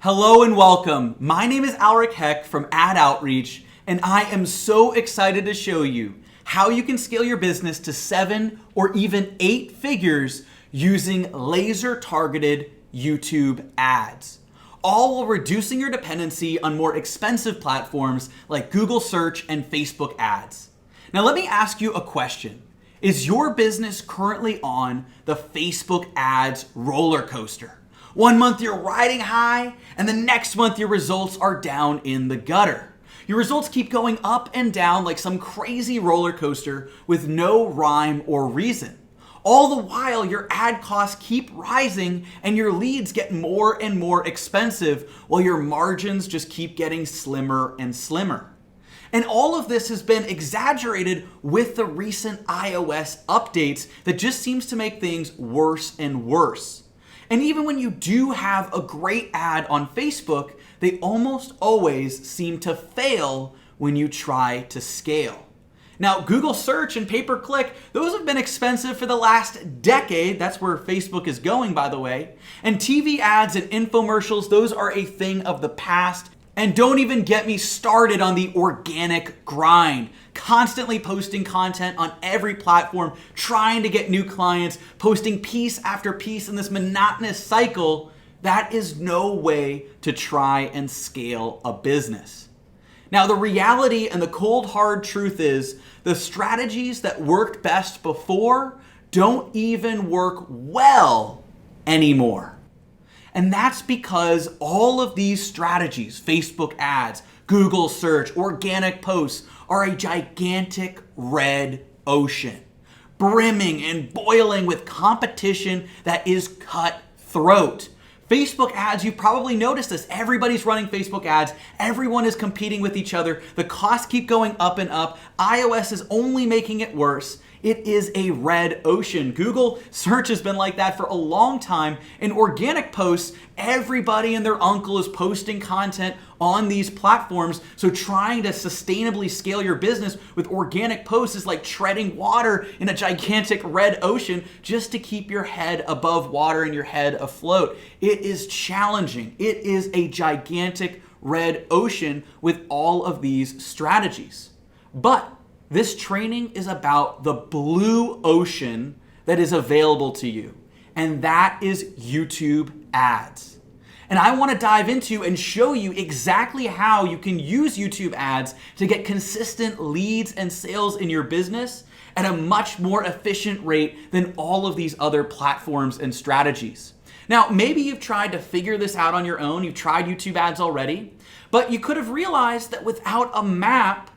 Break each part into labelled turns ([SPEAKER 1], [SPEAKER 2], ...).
[SPEAKER 1] Hello and welcome. My name is Aleric from Ad Outreach, and I am so excited to show you how you can scale your business to 7 or even 8 figures using laser-targeted YouTube ads, all while reducing your dependency on more expensive platforms like Google Search and Facebook ads. Now let me ask you a question. Is your business currently on the Facebook ads roller coaster? One month you're riding high, and the next month your results are down in the gutter. Your results keep going up and down like some crazy roller coaster with no rhyme or reason. All the while, your ad costs keep rising and your leads get more and more expensive while your margins just keep getting slimmer and slimmer. And all of this has been exaggerated with the recent iOS updates that just seems to make things worse and worse. And even when you do have a great ad on Facebook, they almost always seem to fail when you try to scale. Now, Google Search and pay-per-click, those have been expensive for the last decade. That's where Facebook is going, by the way. And TV ads and infomercials, those are a thing of the past. And don't even get me started on the organic grind. Constantly posting content on every platform, trying to get new clients, posting piece after piece in this monotonous cycle. That is no way to try and scale a business. Now, the reality and the cold hard truth is the strategies that worked best before don't even work well anymore. And that's because all of these strategies, Facebook ads, Google search, organic posts, are a gigantic red ocean, brimming and boiling with competition that is cutthroat. Facebook ads, you probably noticed this. Everybody's running Facebook ads. Everyone is competing with each other. The costs keep going up and up. iOS is only making it worse. It is a red ocean. Google search has been like that for a long time. In organic posts, everybody and their uncle is posting content on these platforms. So trying to sustainably scale your business with organic posts is like treading water in a gigantic red ocean just to keep your head above water and your head afloat. It is challenging. It is a gigantic red ocean with all of these strategies. But this training is about the blue ocean that is available to you, and that is YouTube ads. And I want to dive into and show you exactly how you can use YouTube ads to get consistent leads and sales in your business at a much more efficient rate than all of these other platforms and strategies. Now, maybe you've tried to figure this out on your own. You've tried YouTube ads already, but you could have realized that without a map,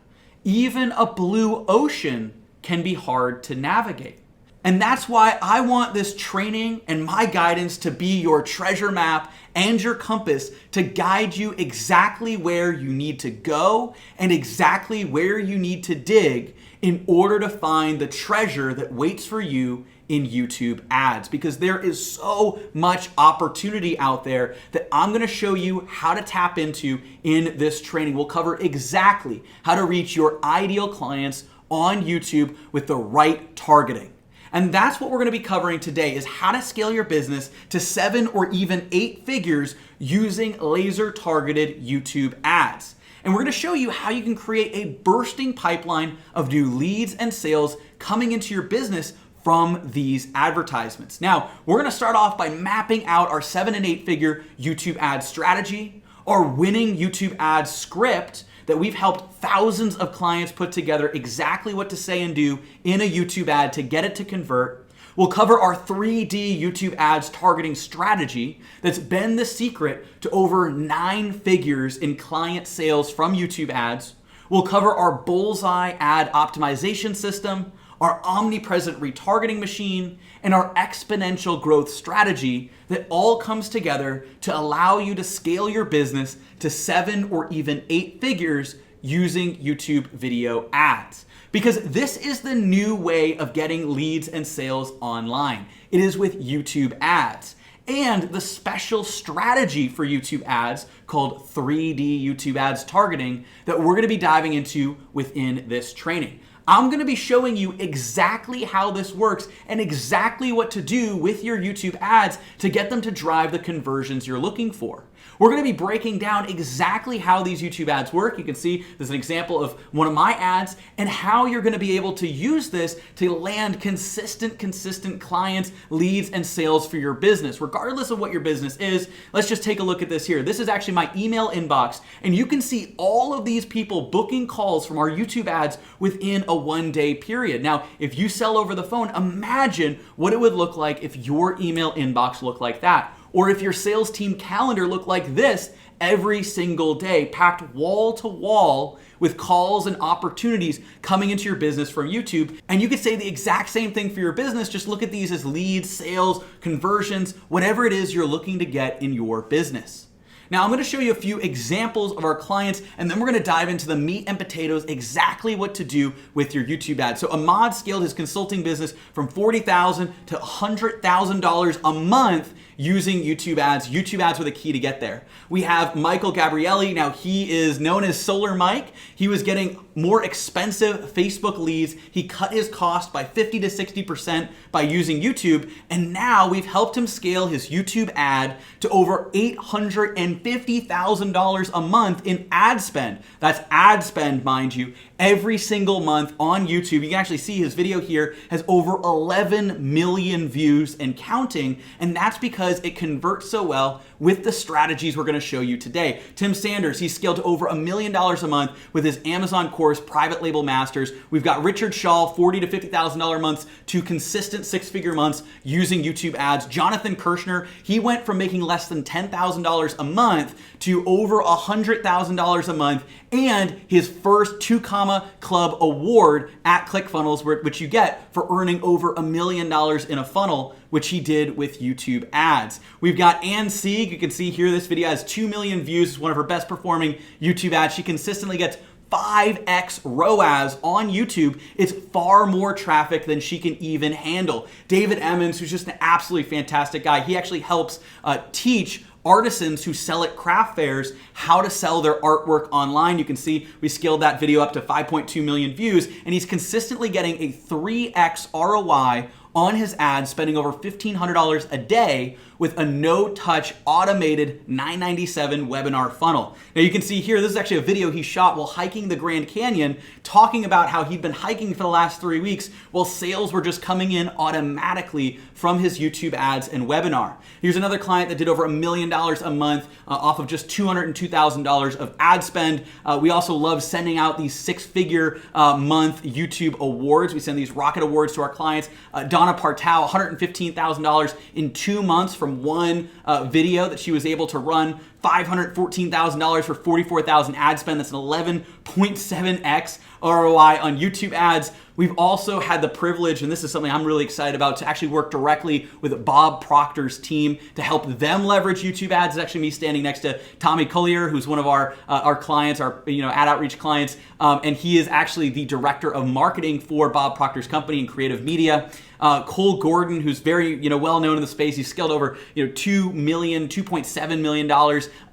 [SPEAKER 1] even a blue ocean can be hard to navigate. And that's why I want this training and my guidance to be your treasure map and your compass to guide you exactly where you need to go and exactly where you need to dig in order to find the treasure that waits for you in YouTube ads, because there is so much opportunity out there that I'm going to show you how to tap into in this training. We'll cover exactly how to reach your ideal clients on YouTube with the right targeting. And that's what we're going to be covering today, is how to scale your business to 7 or even 8 figures using laser targeted YouTube ads. And we're going to show you how you can create a bursting pipeline of new leads and sales coming into your business from these advertisements. Now, we're going to start off by mapping out our 7 and 8 figure YouTube ad strategy, our winning YouTube ad script that we've helped thousands of clients put together exactly what to say and do in a YouTube ad to get it to convert. We'll cover our 3D YouTube ads targeting strategy that's been the secret to over 9 figures in client sales from YouTube ads. We'll cover our bullseye ad optimization system, our omnipresent retargeting machine, and our exponential growth strategy that all comes together to allow you to scale your business to 7 or even 8 figures using YouTube video ads. Because this is the new way of getting leads and sales online. It is with YouTube ads. And the special strategy for YouTube ads called 3D YouTube ads targeting that we're going to be diving into within this training. I'm going to be showing you exactly how this works and exactly what to do with your YouTube ads to get them to drive the conversions you're looking for. We're going to be breaking down exactly how these YouTube ads work. You can see there's an example of one of my ads and how you're going to be able to use this to land consistent clients, leads, and sales for your business. Regardless of what your business is, let's just take a look at this here. This is actually my email inbox, and you can see all of these people booking calls from our YouTube ads within a 1-day period. Now, if you sell over the phone, imagine what it would look like if your email inbox looked like that. Or if your sales team calendar looked like this every single day, packed wall to wall with calls and opportunities coming into your business from YouTube. And you could say the exact same thing for your business. Just look at these as leads, sales, conversions, whatever it is you're looking to get in your business. Now, I'm going to show you a few examples of our clients, and then we're going to dive into the meat and potatoes, exactly what to do with your YouTube ad. So Ahmad scaled his consulting business from $40,000 to $100,000 a month using YouTube ads. YouTube ads were the key to get there. We have Michael Gabrielli. Now, he is known as Solar Mike. He was getting more expensive Facebook leads. He cut his cost by 50 to 60% by using YouTube. And now we've helped him scale his YouTube ad to over $850,000 a month in ad spend. That's ad spend, mind you, every single month on YouTube. You can actually see his video here has over 11 million views and counting. And that's because it converts so well with the strategies we're going to show you today. Tim Sanders, he scaled to over $1 million a month with his Amazon course, Private Label Masters. We've got Richard Shaw, $40,000 to $50,000 months to consistent 6-figure months using YouTube ads. Jonathan Kirshner, he went from making less than $10,000 a month to over $100,000 a month, and his first 2 Comma Club award at ClickFunnels, which you get for earning over $1 million in a funnel, which he did with YouTube ads. We've got Ann Sieg. You can see here this video has 2 million views. It's one of her best performing YouTube ads. She consistently gets 5x ROAS on YouTube. It's far more traffic than she can even handle. David Emmons, who's just an absolutely fantastic guy, he actually helps teach artisans who sell at craft fairs how to sell their artwork online. You can see we scaled that video up to 5.2 million views, and he's consistently getting a 3x ROI on his ads, spending over $1,500 a day with a no-touch automated $997 webinar funnel. Now you can see here, this is actually a video he shot while hiking the Grand Canyon, talking about how he'd been hiking for the last 3 weeks while sales were just coming in automatically from his YouTube ads and webinar. Here's another client that did over $1 million a month off of just $202,000 of ad spend. We also love sending out these 6-figure month YouTube awards. We send these rocket awards to our clients. Donna Partow, $115,000 in 2 months from one video that she was able to run. $514,000 for 44,000 ad spend. That's an 11.7x ROI on YouTube ads. We've also had the privilege, and this is something I'm really excited about, to actually work directly with Bob Proctor's team to help them leverage YouTube ads. It's actually me standing next to Tommy Collier, who's one of our clients, our ad outreach clients, and he is actually the director of marketing for Bob Proctor's company in creative media. Cole Gordon, who's very well known in the space, he's scaled over $2.7 million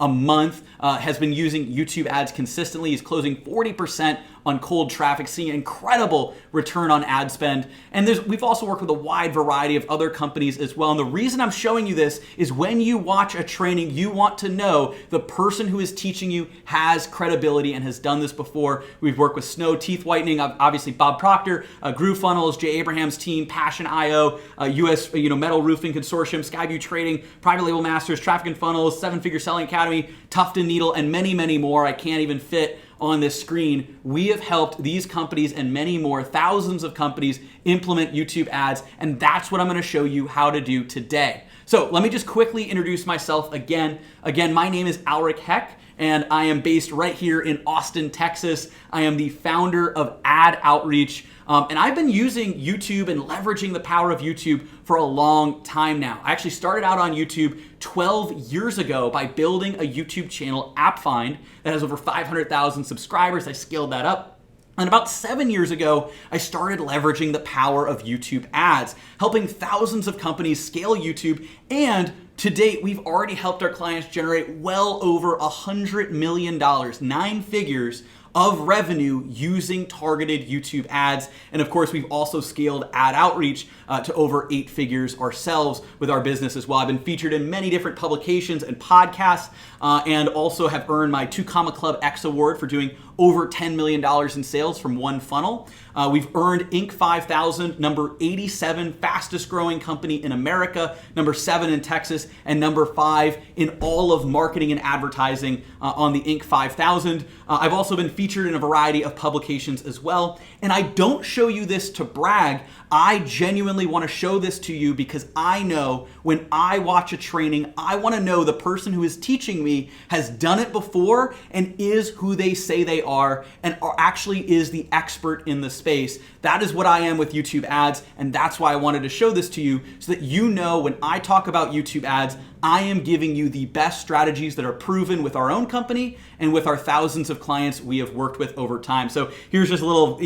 [SPEAKER 1] a month, has been using YouTube ads consistently. He's closing 40% on cold traffic, seeing incredible return on ad spend. And we've also worked with a wide variety of other companies as well. And the reason I'm showing you this is when you watch a training, you want to know the person who is teaching you has credibility and has done this before. We've worked with Snow Teeth Whitening, obviously Bob Proctor, Groove Funnels, Jay Abraham's team, Passion.io, US Metal Roofing Consortium, Skyview Trading, Private Label Masters, Traffic and Funnels, 7-Figure Selling Academy, Tufton Needle, and many, many more. I can't even fit on this screen. We have helped these companies and many more, thousands of companies, implement YouTube ads, and that's what I'm going to show you how to do today. So let me just quickly introduce myself again. My name is Aleric Heck, and I am based right here in Austin, Texas. I am the founder of Ad Outreach, and I've been using YouTube and leveraging the power of YouTube for a long time now. I actually started out on YouTube 12 years ago by building a YouTube channel, AppFind, that has over 500,000 subscribers. I scaled that up. And about 7 years ago, I started leveraging the power of YouTube ads, helping thousands of companies scale YouTube. And to date, we've already helped our clients generate well over $100 million, 9 figures, of revenue using targeted YouTube ads. And of course, we've also scaled ad outreach to over 8 figures ourselves with our business as well. I've been featured in many different publications and podcasts, and also have earned my 2 Comma Club X Award for doing over $10 million in sales from one funnel. We've earned Inc. 5000, number 87 fastest growing company in America, number 7 in Texas, and number 5 in all of marketing and advertising on the Inc. 5000. I've also been featured in a variety of publications as well. And I don't show you this to brag. I genuinely want to show this to you because I know when I watch a training, I want to know the person who is teaching me has done it before and is who they say they are and actually is the expert in the space. That is what I am with YouTube ads, and that's why I wanted to show this to you so that you know when I talk about YouTube ads, I am giving you the best strategies that are proven with our own company and with our thousands of clients we have worked with over time. So here's just a little,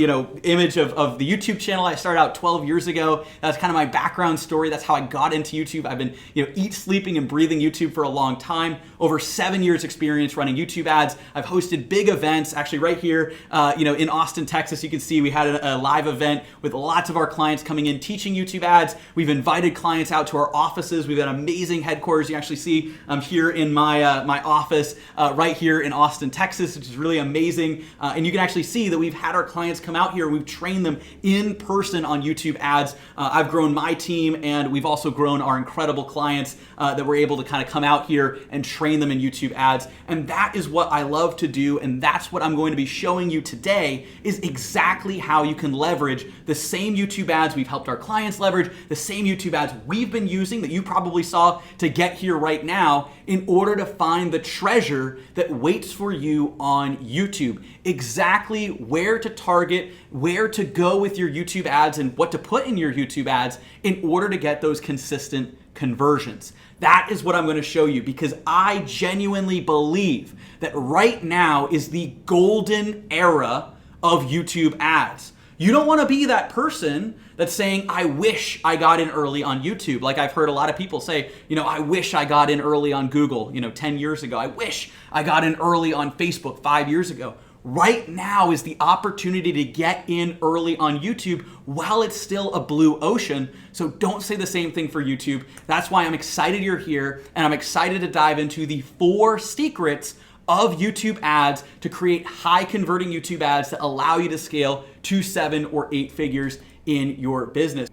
[SPEAKER 1] image of the YouTube channel. I started out 12 years ago. That's kind of my background story. That's how I got into YouTube. I've been, eat, sleeping, and breathing YouTube for a long time. Over 7 years experience running YouTube ads. I've hosted big events, actually right here, in Austin, Texas. You can see we had a live event with lots of our clients coming in teaching YouTube ads. We've invited clients out to our offices. We've got amazing headquarters. You actually see I'm here in my office right here in Austin, Texas, which is really amazing. And you can actually see that we've had our clients come out here. We've trained them in person on YouTube ads. I've grown my team, and we've also grown our incredible clients that we're able to kind of come out here and train them in YouTube ads. And that is what I love to do, and that's what I'm going to be showing you today is exactly how you can leverage the same YouTube ads we've helped our clients leverage, the same YouTube ads we've been using that you probably saw to get here right now in order to find the treasure that waits for you on YouTube. Exactly where to target, where to go with your YouTube ads, and what to put in your YouTube ads in order to get those consistent conversions. That is what I'm going to show you because I genuinely believe that right now is the golden era of YouTube ads. You don't want to be that person that's saying, I wish I got in early on YouTube. Like I've heard a lot of people say, I wish I got in early on Google, 10 years ago. I wish I got in early on Facebook 5 years ago. Right now is the opportunity to get in early on YouTube while it's still a blue ocean. So don't say the same thing for YouTube. That's why I'm excited you're here, and I'm excited to dive into the 4 secrets of YouTube ads to create high converting YouTube ads that allow you to scale to 7 or 8 figures in your business.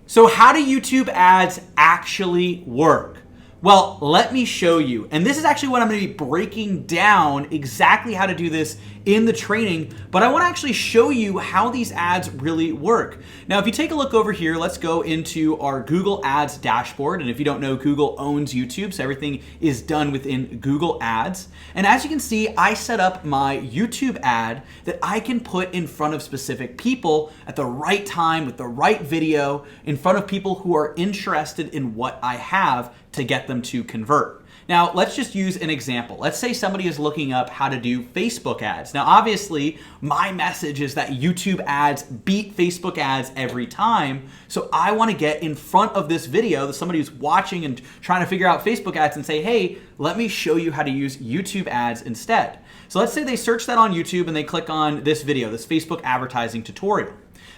[SPEAKER 1] So how do YouTube ads actually work? Well, let me show you. And this is actually what I'm going to be breaking down exactly how to do this in the training, but I want to actually show you how these ads really work. Now, if you take a look over here, let's go into our Google Ads dashboard. And if you don't know, Google owns YouTube, so everything is done within Google Ads. And as you can see, I set up my YouTube ad that I can put in front of specific people at the right time with the right video in front of people who are interested in what I have to get them to convert. Now, let's just use an example. Let's say somebody is looking up how to do Facebook ads. Now, obviously, my message is that YouTube ads beat Facebook ads every time. So I want to get in front of this video that somebody who's watching and trying to figure out Facebook ads and say, hey, let me show you how to use YouTube ads instead. So let's say they search that on YouTube and they click on this video, this Facebook advertising tutorial.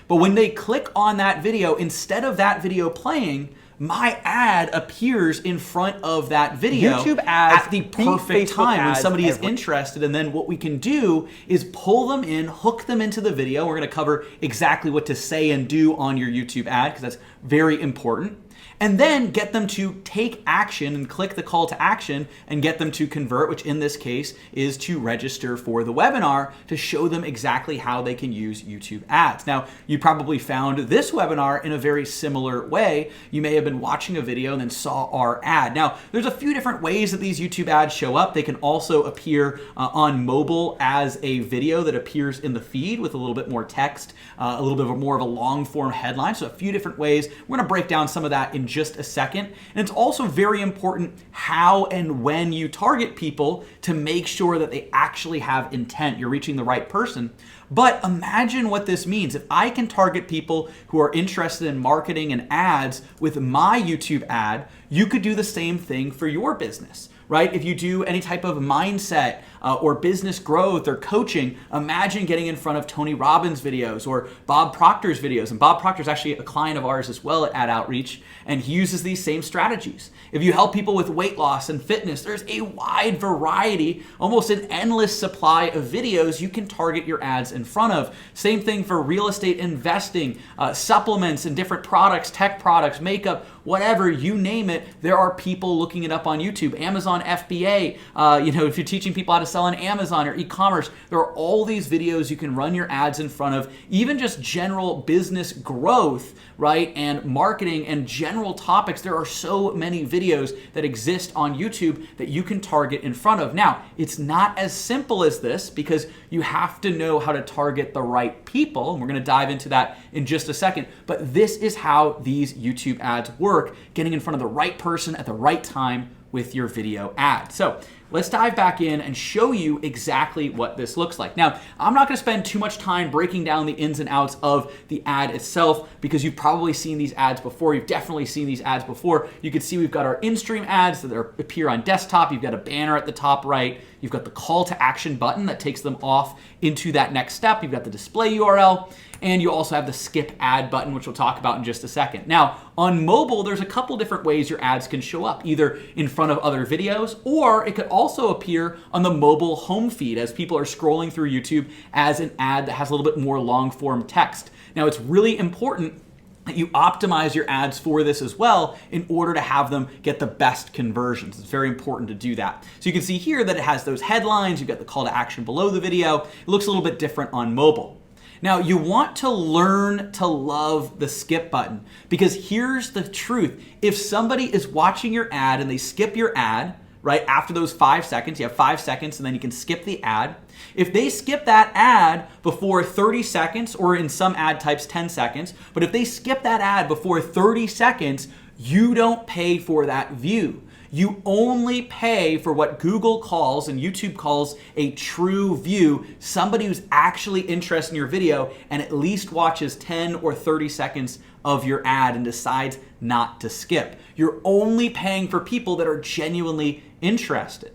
[SPEAKER 1] But when they click on that video, instead of that video playing, my ad appears in front of that video
[SPEAKER 2] YouTube ads
[SPEAKER 1] at the perfect time when somebody is
[SPEAKER 2] every.
[SPEAKER 1] interested. And then what we can do is pull them in, hook them into the video. We're going to cover exactly what to say and do on your YouTube ad because that's very important. And then get them to take action and click the call to action and get them to convert, which in this case is to register for the webinar to show them exactly how they can use YouTube ads. Now, you probably found this webinar in a very similar way. You may have been watching a video and then saw our ad. Now, there's a few different ways that these YouTube ads show up. They can also appear on mobile as a video that appears in the feed with a little bit more text, a little bit more of a long form headline. So a few different ways. We're going to break down some of that in just a second. And it's also very important how and when you target people to make sure that they actually have intent. You're reaching the right person. But imagine what this means. If I can target people who are interested in marketing and ads with my YouTube ad, you could do the same thing for your business, right? If you do any type of mindset or business growth or coaching, imagine getting in front of Tony Robbins' videos or Bob Proctor's videos. And Bob Proctor is actually a client of ours as well at Ad Outreach, and he uses these same strategies. If you help people with weight loss and fitness, there's a wide variety, almost an endless supply of videos you can target your ads in front of. Same thing for real estate investing, supplements and different products, tech products, makeup, whatever, you name it, there are people looking it up on YouTube. Amazon FBA, if you're teaching people how to sell on Amazon or e-commerce, there are all these videos you can run your ads in front of, even just general business growth, right, and marketing and general topics. There are so many videos that exist on YouTube that you can target in front of. Now, it's not as simple as this because you have to know how to target the right people, and we're going to dive into that in just a second, but this is how these YouTube ads work, getting in front of the right person at the right time with your video ad. So let's dive back in and show you exactly what this looks like. Now, I'm not going to spend too much time breaking down the ins and outs of the ad itself because you've probably seen these ads before. You've definitely seen these ads before. You can see we've got our in-stream ads that appear on desktop. You've got a banner at the top right. You've got the call to action button that takes them off into that next step. You've got the display URL. And you also have the skip ad button, which we'll talk about in just a second. Now, on mobile, there's a couple different ways your ads can show up, either in front of other videos, or it could also appear on the mobile home feed as people are scrolling through YouTube as an ad that has a little bit more long form text. Now, it's really important that you optimize your ads for this as well in order to have them get the best conversions. It's very important to do that. So you can see here that it has those headlines, you've got the call to action below the video. It looks a little bit different on mobile. Now, you want to learn to love the skip button because here's the truth. If somebody is watching your ad and they skip your ad, right, after those 5 seconds, you have 5 seconds and then you can skip the ad. If they skip that ad before 30 seconds, or in some ad types 10 seconds, but if they skip that ad before 30 seconds, you don't pay for that view. You only pay for what Google calls and YouTube calls a true view, somebody who's actually interested in your video and at least watches 10 or 30 seconds of your ad and decides not to skip. You're only paying for people that are genuinely interested.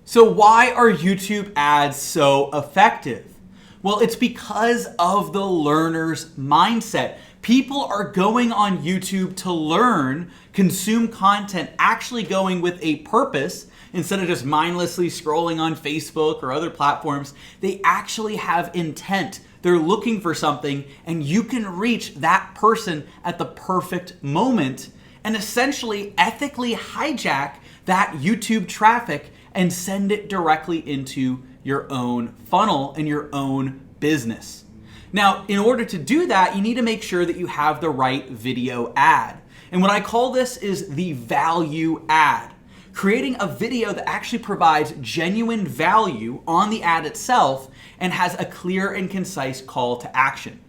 [SPEAKER 1] So why are YouTube ads so effective? Well, it's because of the learner's mindset. People are going on YouTube to learn, consume content, actually going with a purpose instead of just mindlessly scrolling on Facebook or other platforms. They actually have intent. They're looking for something, and you can reach that person at the perfect moment and essentially ethically hijack that YouTube traffic and send it directly into your own funnel and your own business. Now, in order to do that, you need to make sure that you have the right video ad. And what I call this is the value ad. Creating a video that actually provides genuine value on the ad itself and has a clear and concise call to action.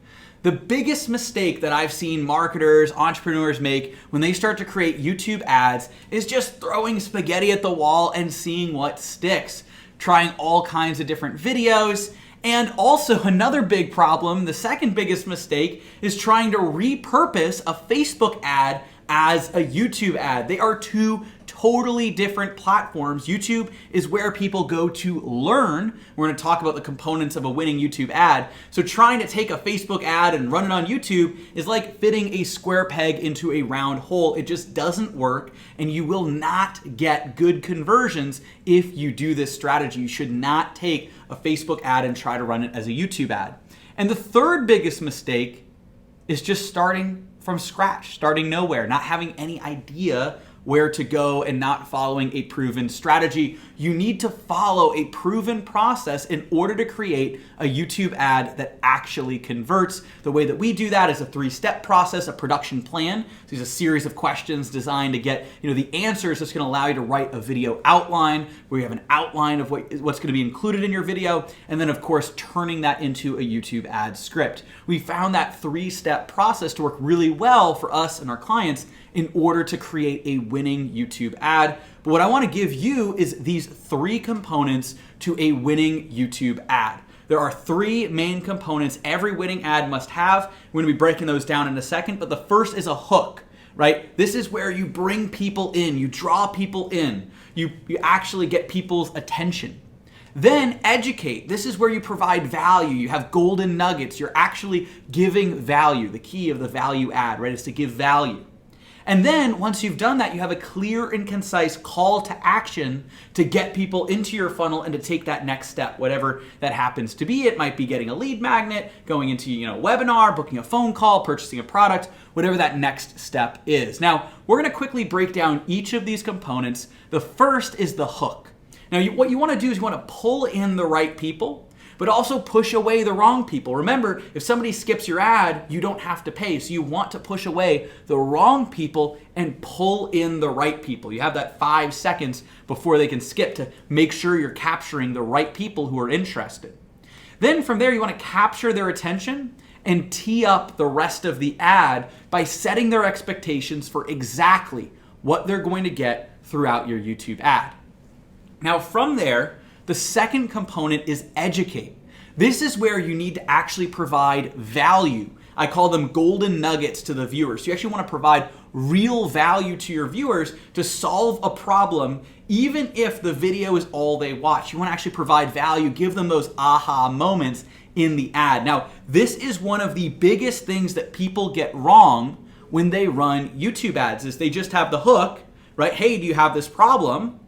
[SPEAKER 1] The biggest mistake that I've seen marketers, entrepreneurs make when they start to create YouTube ads is just throwing spaghetti at the wall and seeing what sticks, trying all kinds of different videos. And also another big problem, the second biggest mistake, is trying to repurpose a Facebook ad as a YouTube ad. They are two totally different platforms. YouTube is where people go to learn. We're going to talk about the components of a winning YouTube ad. So trying to take a Facebook ad and run it on YouTube is like fitting a square peg into a round hole. It just doesn't work, and you will not get good conversions if you do this strategy. You should not take a Facebook ad and try to run it as a YouTube ad. And the third biggest mistake is just starting from scratch, starting nowhere, not having any idea where to go and not following a proven strategy. You need to follow a proven process in order to create a YouTube ad that actually converts. The way that we do that is a 3-step process, a production plan. So there's a series of questions designed to get the answers that's going to allow you to write a video outline where you have an outline of what's going to be included in your video, and then of course turning that into a YouTube ad script. We found that 3-step process to work really well for us and our clients in order to create a winning YouTube ad. But what I want to give you is these 3 components to a winning YouTube ad. There are 3 main components every winning ad must have. We're going to be breaking those down in a second, but the first is a hook, right? This is where you bring people in, you draw people in, you actually get people's attention. Then educate. This is where you provide value. You have golden nuggets. You're actually giving value. The key of the value add, right, is to give value. And then once you've done that, you have a clear and concise call to action to get people into your funnel and to take that next step, whatever that happens to be. It might be getting a lead magnet, going into a webinar, booking a phone call, purchasing a product, whatever that next step is. Now, we're going to quickly break down each of these components. The first is the hook. Now, what you want to do is you want to pull in the right people, but also push away the wrong people. Remember, if somebody skips your ad, you don't have to pay. So you want to push away the wrong people and pull in the right people. You have that 5 seconds before they can skip to make sure you're capturing the right people who are interested. Then from there, you want to capture their attention and tee up the rest of the ad by setting their expectations for exactly what they're going to get throughout your YouTube ad. Now from there, the second component is educate. This is where you need to actually provide value. I call them golden nuggets to the viewers. You actually want to provide real value to your viewers to solve a problem, even if the video is all they watch. You want to actually provide value, give them those aha moments in the ad. Now, this is one of the biggest things that people get wrong when they run YouTube ads, is they just have the hook, right? Hey, do you have this problem?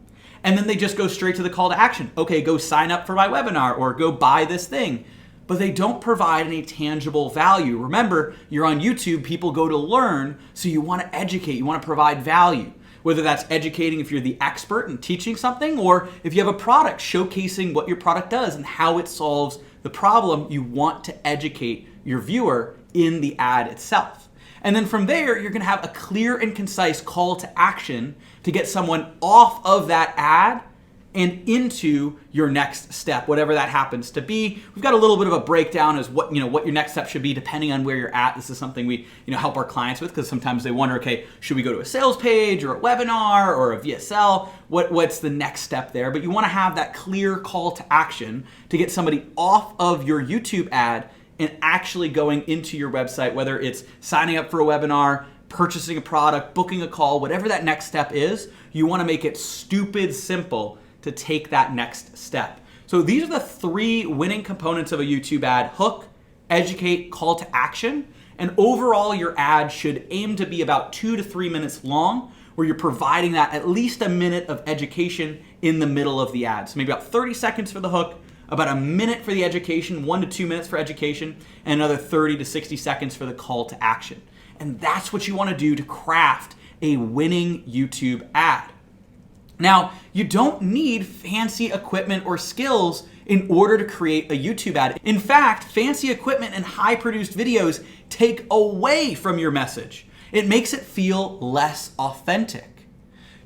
[SPEAKER 1] And then they just go straight to the call to action. Okay, go sign up for my webinar or go buy this thing. But they don't provide any tangible value. Remember, you're on YouTube, people go to learn, so you want to educate, you want to provide value. Whether that's educating if you're the expert and teaching something, or if you have a product showcasing what your product does and how it solves the problem, you want to educate your viewer in the ad itself. And then from there, you're going to have a clear and concise call to action to get someone off of that ad and into your next step, whatever that happens to be. We've got a little bit of a breakdown as what your next step should be depending on where you're at. This is something we help our clients with, because sometimes they wonder, okay, should we go to a sales page or a webinar or a VSL? What's the next step there? But you want to have that clear call to action to get somebody off of your YouTube ad and actually going into your website, whether it's signing up for a webinar, purchasing a product, booking a call, whatever that next step is. You want to make it stupid simple to take that next step. So these are the 3 winning components of a YouTube ad: hook, educate, call to action. And overall, your ad should aim to be about 2 to 3 minutes long, where you're providing that at least a minute of education in the middle of the ad. So maybe about 30 seconds for the hook, about a minute for the education, 1 to 2 minutes for education, and another 30 to 60 seconds for the call to action. And that's what you want to do to craft a winning YouTube ad. Now, you don't need fancy equipment or skills in order to create a YouTube ad. In fact, fancy equipment and high-produced videos take away from your message. It makes it feel less authentic.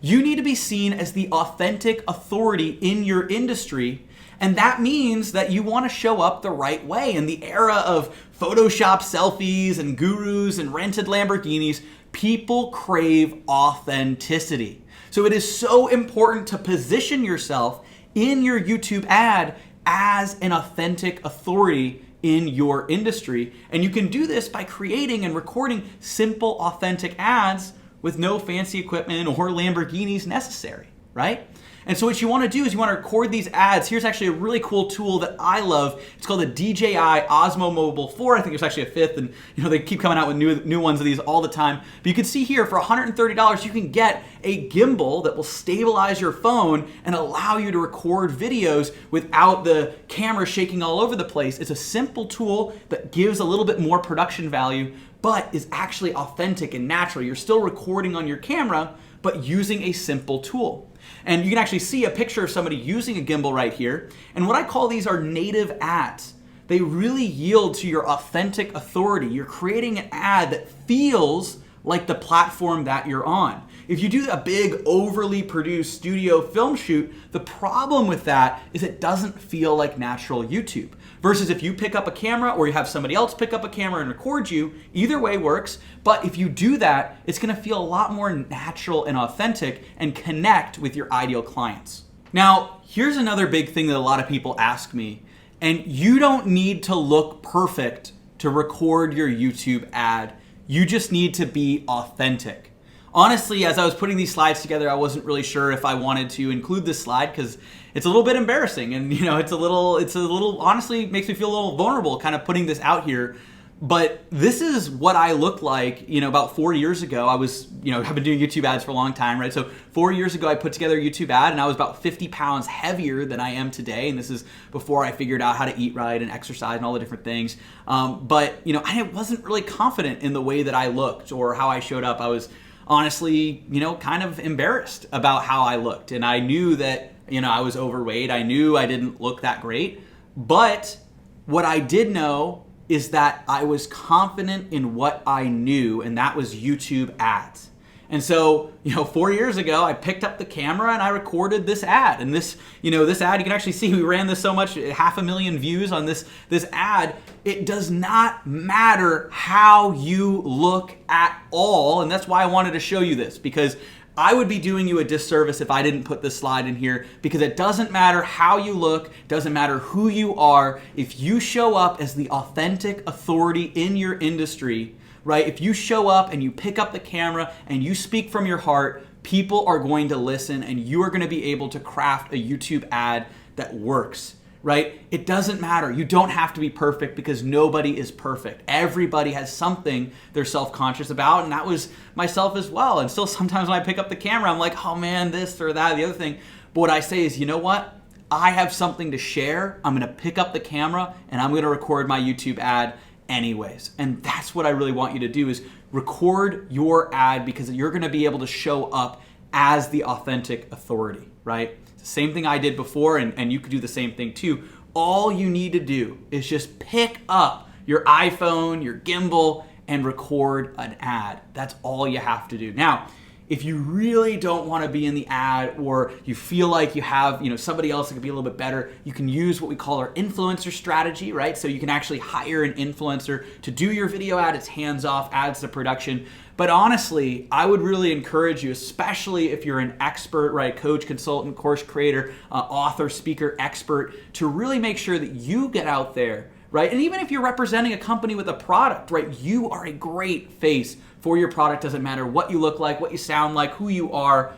[SPEAKER 1] You need to be seen as the authentic authority in your industry, and that means that you want to show up the right way. In the era of Photoshop selfies and gurus and rented Lamborghinis, people crave authenticity. So it is so important to position yourself in your YouTube ad as an authentic authority in your industry. And you can do this by creating and recording simple, authentic ads with no fancy equipment or Lamborghinis necessary, right? And so what you want to do is you want to record these ads. Here's actually a really cool tool that I love. It's called the DJI Osmo Mobile 4. I think there's actually a 5th, and they keep coming out with new ones of these all the time. But you can see here, for $130, you can get a gimbal that will stabilize your phone and allow you to record videos without the camera shaking all over the place. It's a simple tool that gives a little bit more production value, but is actually authentic and natural. You're still recording on your camera, but using a simple tool. And you can actually see a picture of somebody using a gimbal right here. And what I call these are native ads. They really yield to your authentic authority. You're creating an ad that feels like the platform that you're on. If you do a big, overly produced studio film shoot, the problem with that is it doesn't feel like natural YouTube. Versus if you pick up a camera or you have somebody else pick up a camera and record you, either way works. But if you do that, it's going to feel a lot more natural and authentic and connect with your ideal clients. Now, here's another big thing that a lot of people ask me, and you don't need to look perfect to record your YouTube ad. You just need to be authentic. honestly, as I was putting these slides together, I wasn't really sure if I wanted to include this slide because it's a little bit embarrassing, and it's a little honestly makes me feel a little vulnerable kind of putting this out here. But this is what I looked like, about 4 years ago. I was, I've been doing YouTube ads for a long time, right? So 4 years ago, I put together a YouTube ad, and I was about 50 pounds heavier than I am today. And this is before I figured out how to eat right and exercise and all the different things. But I wasn't really confident in the way that I looked or how I showed up. I was honestly, kind of embarrassed about how I looked. And I knew that, I was overweight. I knew I didn't look that great. But what I did know is that I was confident in what I knew, and that was YouTube ads. And so, 4 years ago, I picked up the camera and I recorded this ad. And this ad, you can actually see we ran this so much, 500,000 views on this ad. It does not matter how you look at all. And that's why I wanted to show you this, because I would be doing you a disservice if I didn't put this slide in here, because it doesn't matter how you look, doesn't matter who you are. If you show up as the authentic authority in your industry, right? If you show up and you pick up the camera and you speak from your heart, people are going to listen, and you are going to be able to craft a YouTube ad that works. Right? It doesn't matter. You don't have to be perfect, because nobody is perfect. Everybody has something they're self-conscious about, and that was myself as well. And still sometimes when I pick up the camera, I'm like, oh man, this or that, the other thing. But what I say is, you know what? I have something to share. I'm going to pick up the camera and I'm going to record my YouTube ad anyways. And that's what I really want you to do, is record your ad, because you're going to be able to show up as the authentic authority, right? Same thing I did before, and you could do the same thing too. All you need to do is just pick up your iPhone, your gimbal, and record an ad. That's all you have to do. Now, if you really don't want to be in the ad, or you feel like you have somebody else that could be a little bit better, you can use what we call our influencer strategy, right? So you can actually hire an influencer to do your video ad. It's hands-off, adds to production. But honestly, I would really encourage you, especially if you're an expert, right, coach, consultant, course creator, author, speaker, expert, to really make sure that you get out there, right? And even if you're representing a company with a product, right, you are a great face for your product. Doesn't matter what you look like, what you sound like, who you are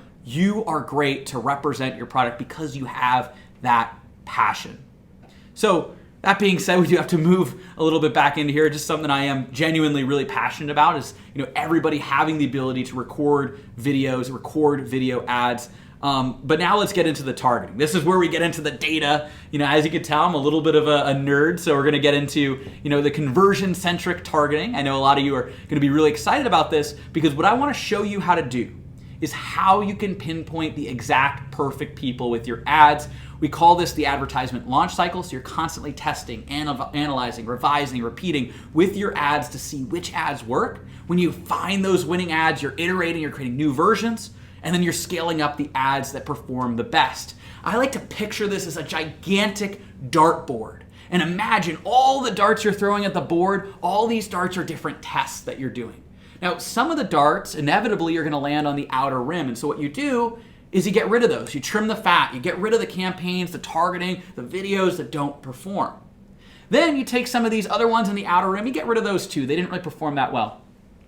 [SPEAKER 1] great to represent your product because you have that passion. So that being said, we do have to move a little bit back into here. Just something I am genuinely really passionate about is, everybody having the ability to record videos, record video ads. But now let's get into the targeting. This is where we get into the data. As you can tell, I'm a little bit of a nerd, so we're going to get into, the conversion-centric targeting. I know a lot of you are going to be really excited about this, because what I want to show you how to do is how you can pinpoint the exact perfect people with your ads. We call this the advertisement launch cycle. So you're constantly testing, analyzing, revising, repeating with your ads to see which ads work. When you find those winning ads, you're iterating, you're creating new versions, and then you're scaling up the ads that perform the best. I like to picture this as a gigantic dartboard. And imagine all the darts you're throwing at the board. All these darts are different tests that you're doing. Now, some of the darts, inevitably, you're going to land on the outer rim. And so what you do is you get rid of those. You trim the fat. You get rid of the campaigns, the targeting, the videos that don't perform. Then you take some of these other ones in the outer rim. You get rid of those too. They didn't really perform that well.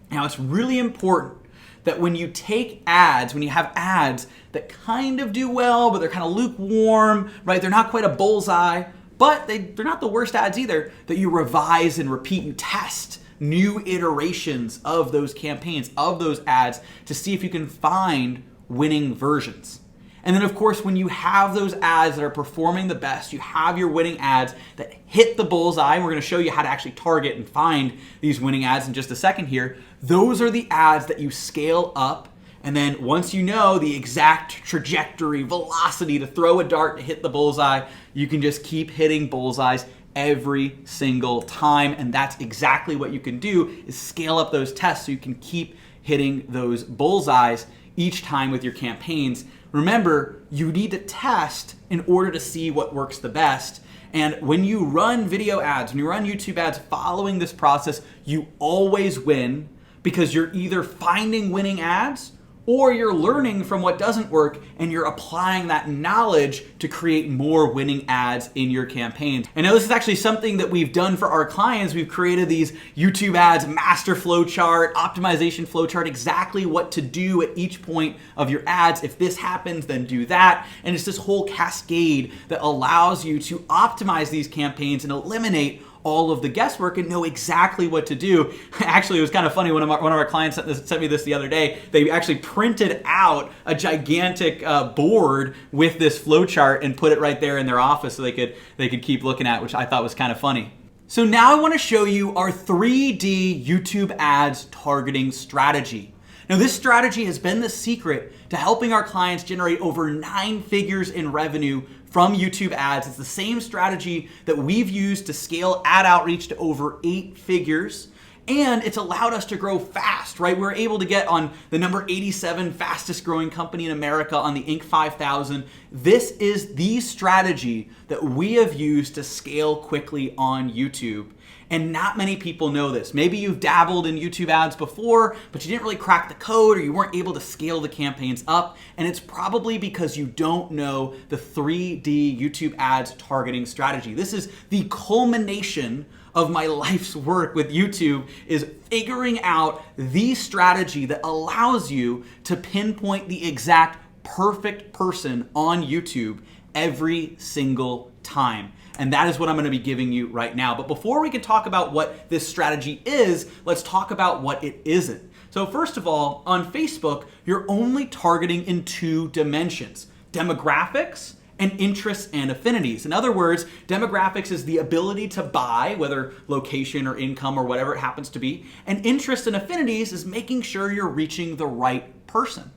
[SPEAKER 1] Now, it's really important that when you take ads, when you have ads that kind of do well, but they're kind of lukewarm, right? They're not quite a bullseye, but they're not the worst ads either, that you revise and repeat, you test new iterations of those campaigns, of those ads, to see if you can find winning versions. And then, of course, when you have those ads that are performing the best, you have your winning ads that hit the bullseye, and we're going to show you how to actually target and find these winning ads in just a second here. Those are the ads that you scale up, and then once you know the exact trajectory, velocity to throw a dart to hit the bullseye, you can just keep hitting bullseyes every single time. And that's exactly what you can do, is scale up those tests so you can keep hitting those bullseyes each time with your campaigns. Remember, you need to test in order to see what works the best. And when you run video ads, when you run YouTube ads following this process, you always win, because you're either finding winning ads or you're learning from what doesn't work and you're applying that knowledge to create more winning ads in your campaigns. I know this is actually something that we've done for our clients. We've created these YouTube ads master flowchart, optimization flowchart, exactly what to do at each point of your ads. If this happens, then do that. And it's this whole cascade that allows you to optimize these campaigns and eliminate all of the guesswork and know exactly what to do. Actually, it was kind of funny. One of our clients sent me this the other day. They actually printed out a gigantic board with this flowchart and put it right there in their office so they could keep looking at it, which I thought was kind of funny. So now I want to show you our 3D YouTube ads targeting strategy. Now, this strategy has been the secret to helping our clients generate over 9 figures in revenue from YouTube ads. It's the same strategy that we've used to scale ad outreach to over 8 figures. And it's allowed us to grow fast, right? We're able to get on the number 87 fastest growing company in America on the Inc. 5000. This is the strategy that we have used to scale quickly on YouTube. And not many people know this. Maybe you've dabbled in YouTube ads before, but you didn't really crack the code or you weren't able to scale the campaigns up. And it's probably because you don't know the 3D YouTube ads targeting strategy. This is the culmination of my life's work with YouTube, is figuring out the strategy that allows you to pinpoint the exact perfect person on YouTube every single time. And that is what I'm going to be giving you right now. But before we can talk about what this strategy is, let's talk about what it isn't. So first of all, on Facebook, you're only targeting in 2 dimensions: demographics and interests and affinities. In other words, demographics is the ability to buy, whether location or income or whatever it happens to be. And interests and affinities is making sure you're reaching the right person.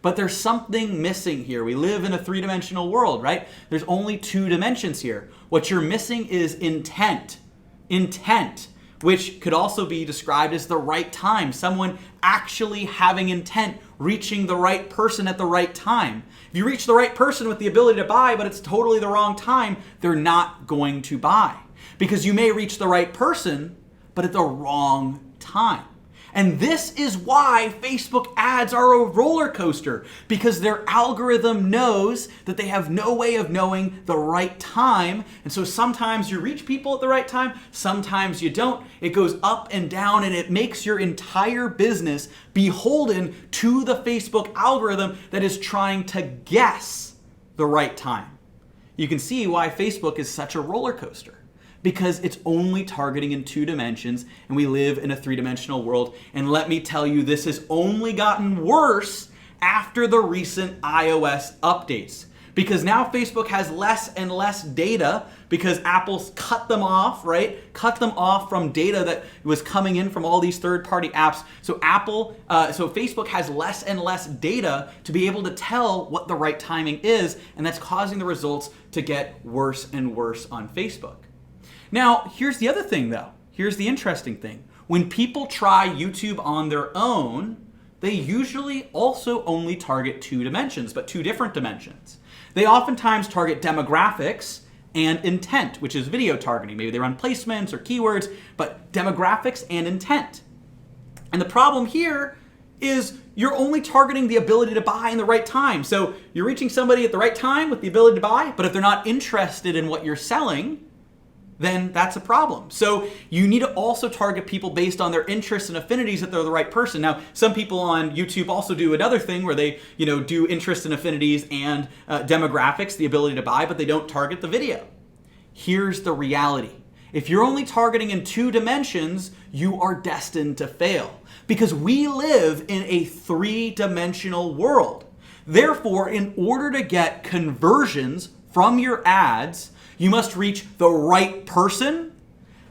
[SPEAKER 1] But there's something missing here. We live in a 3-dimensional world, right? There's only 2 dimensions here. What you're missing is intent. Intent, which could also be described as the right time. Someone actually having intent, reaching the right person at the right time. If you reach the right person with the ability to buy, but it's totally the wrong time, they're not going to buy. Because you may reach the right person, but at the wrong time. And this is why Facebook ads are a roller coaster, because their algorithm knows that they have no way of knowing the right time. And so sometimes you reach people at the right time, sometimes you don't. It goes up and down, and it makes your entire business beholden to the Facebook algorithm that is trying to guess the right time. You can see why Facebook is such a roller coaster, because it's only targeting in 2 dimensions, and we live in a 3-dimensional world. And let me tell you, this has only gotten worse after the recent iOS updates, because now Facebook has less and less data because Apple's cut them off, right? Cut them off from data that was coming in from all these third-party apps. So Facebook has less and less data to be able to tell what the right timing is, and that's causing the results to get worse and worse on Facebook. Now, here's the other thing though. Here's the interesting thing. When people try YouTube on their own, they usually also only target 2 dimensions, but 2 different dimensions. They oftentimes target demographics and intent, which is video targeting. Maybe they run placements or keywords, but demographics and intent. And the problem here is you're only targeting the ability to buy in the right time. So you're reaching somebody at the right time with the ability to buy, but if they're not interested in what you're selling, then that's a problem. So you need to also target people based on their interests and affinities that they're the right person. Now, some people on YouTube also do another thing where they, do interests and affinities and demographics, the ability to buy, but they don't target the video. Here's the reality. If you're only targeting in 2 dimensions, you are destined to fail, because we live in a 3-dimensional world. Therefore, in order to get conversions from your ads, you must reach the right person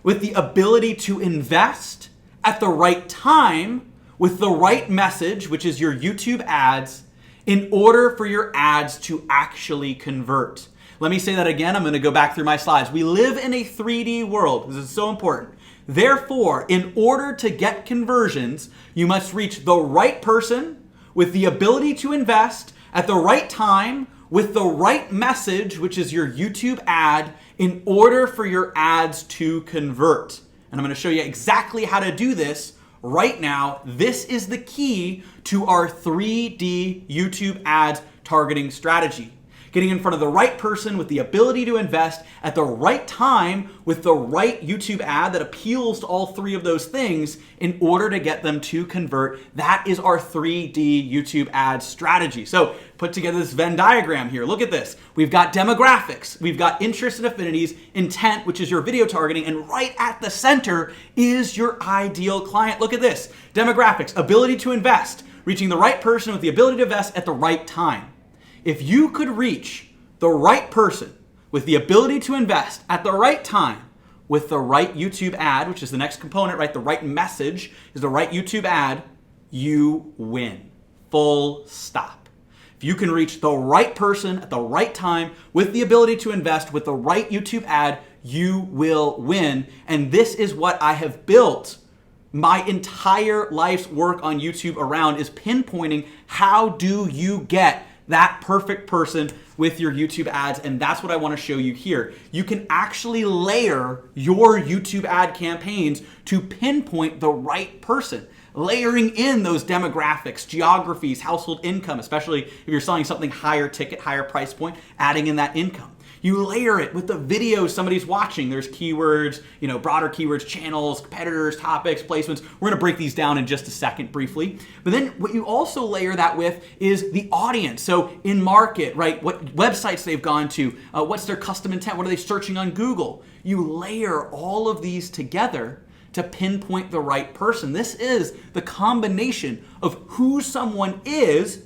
[SPEAKER 1] with the ability to invest at the right time with the right message, which is your YouTube ads, in order for your ads to actually convert. Let me say that again. I'm going to go back through my slides. We live in a 3D world. This is so important. Therefore, in order to get conversions, you must reach the right person with the ability to invest at the right time with the right message, which is your YouTube ad, in order for your ads to convert. And I'm going to show you exactly how to do this right now, this is the key to our 3D YouTube ads targeting strategy. Getting in front of the right person with the ability to invest at the right time with the right YouTube ad that appeals to all three of those things in order to get them to convert. That is our 3D YouTube ad strategy. So put together this Venn diagram here. Look at this. We've got demographics, we've got interests and affinities, intent, which is your video targeting, and right at the center is your ideal client. Look at this. Demographics, ability to invest, reaching the right person with the ability to invest at the right time. If you could reach the right person with the ability to invest at the right time with the right YouTube ad, which is the next component, right? The right message is the right YouTube ad, you win. Full stop. If you can reach the right person at the right time with the ability to invest with the right YouTube ad, you will win. And this is what I have built my entire life's work on YouTube around, is pinpointing how do you get that perfect person with your YouTube ads. And that's what I want to show you here. You can actually layer your YouTube ad campaigns to pinpoint the right person, layering in those demographics, geographies, household income, especially if you're selling something higher ticket, higher price point, adding in that income. You layer it with the videos somebody's watching. There's keywords, broader keywords, channels, competitors, topics, placements. We're going to break these down in just a second briefly. But then what you also layer that with is the audience. So in market, right, what websites they've gone to, what's their custom intent, what are they searching on Google? You layer all of these together to pinpoint the right person. This is the combination of who someone is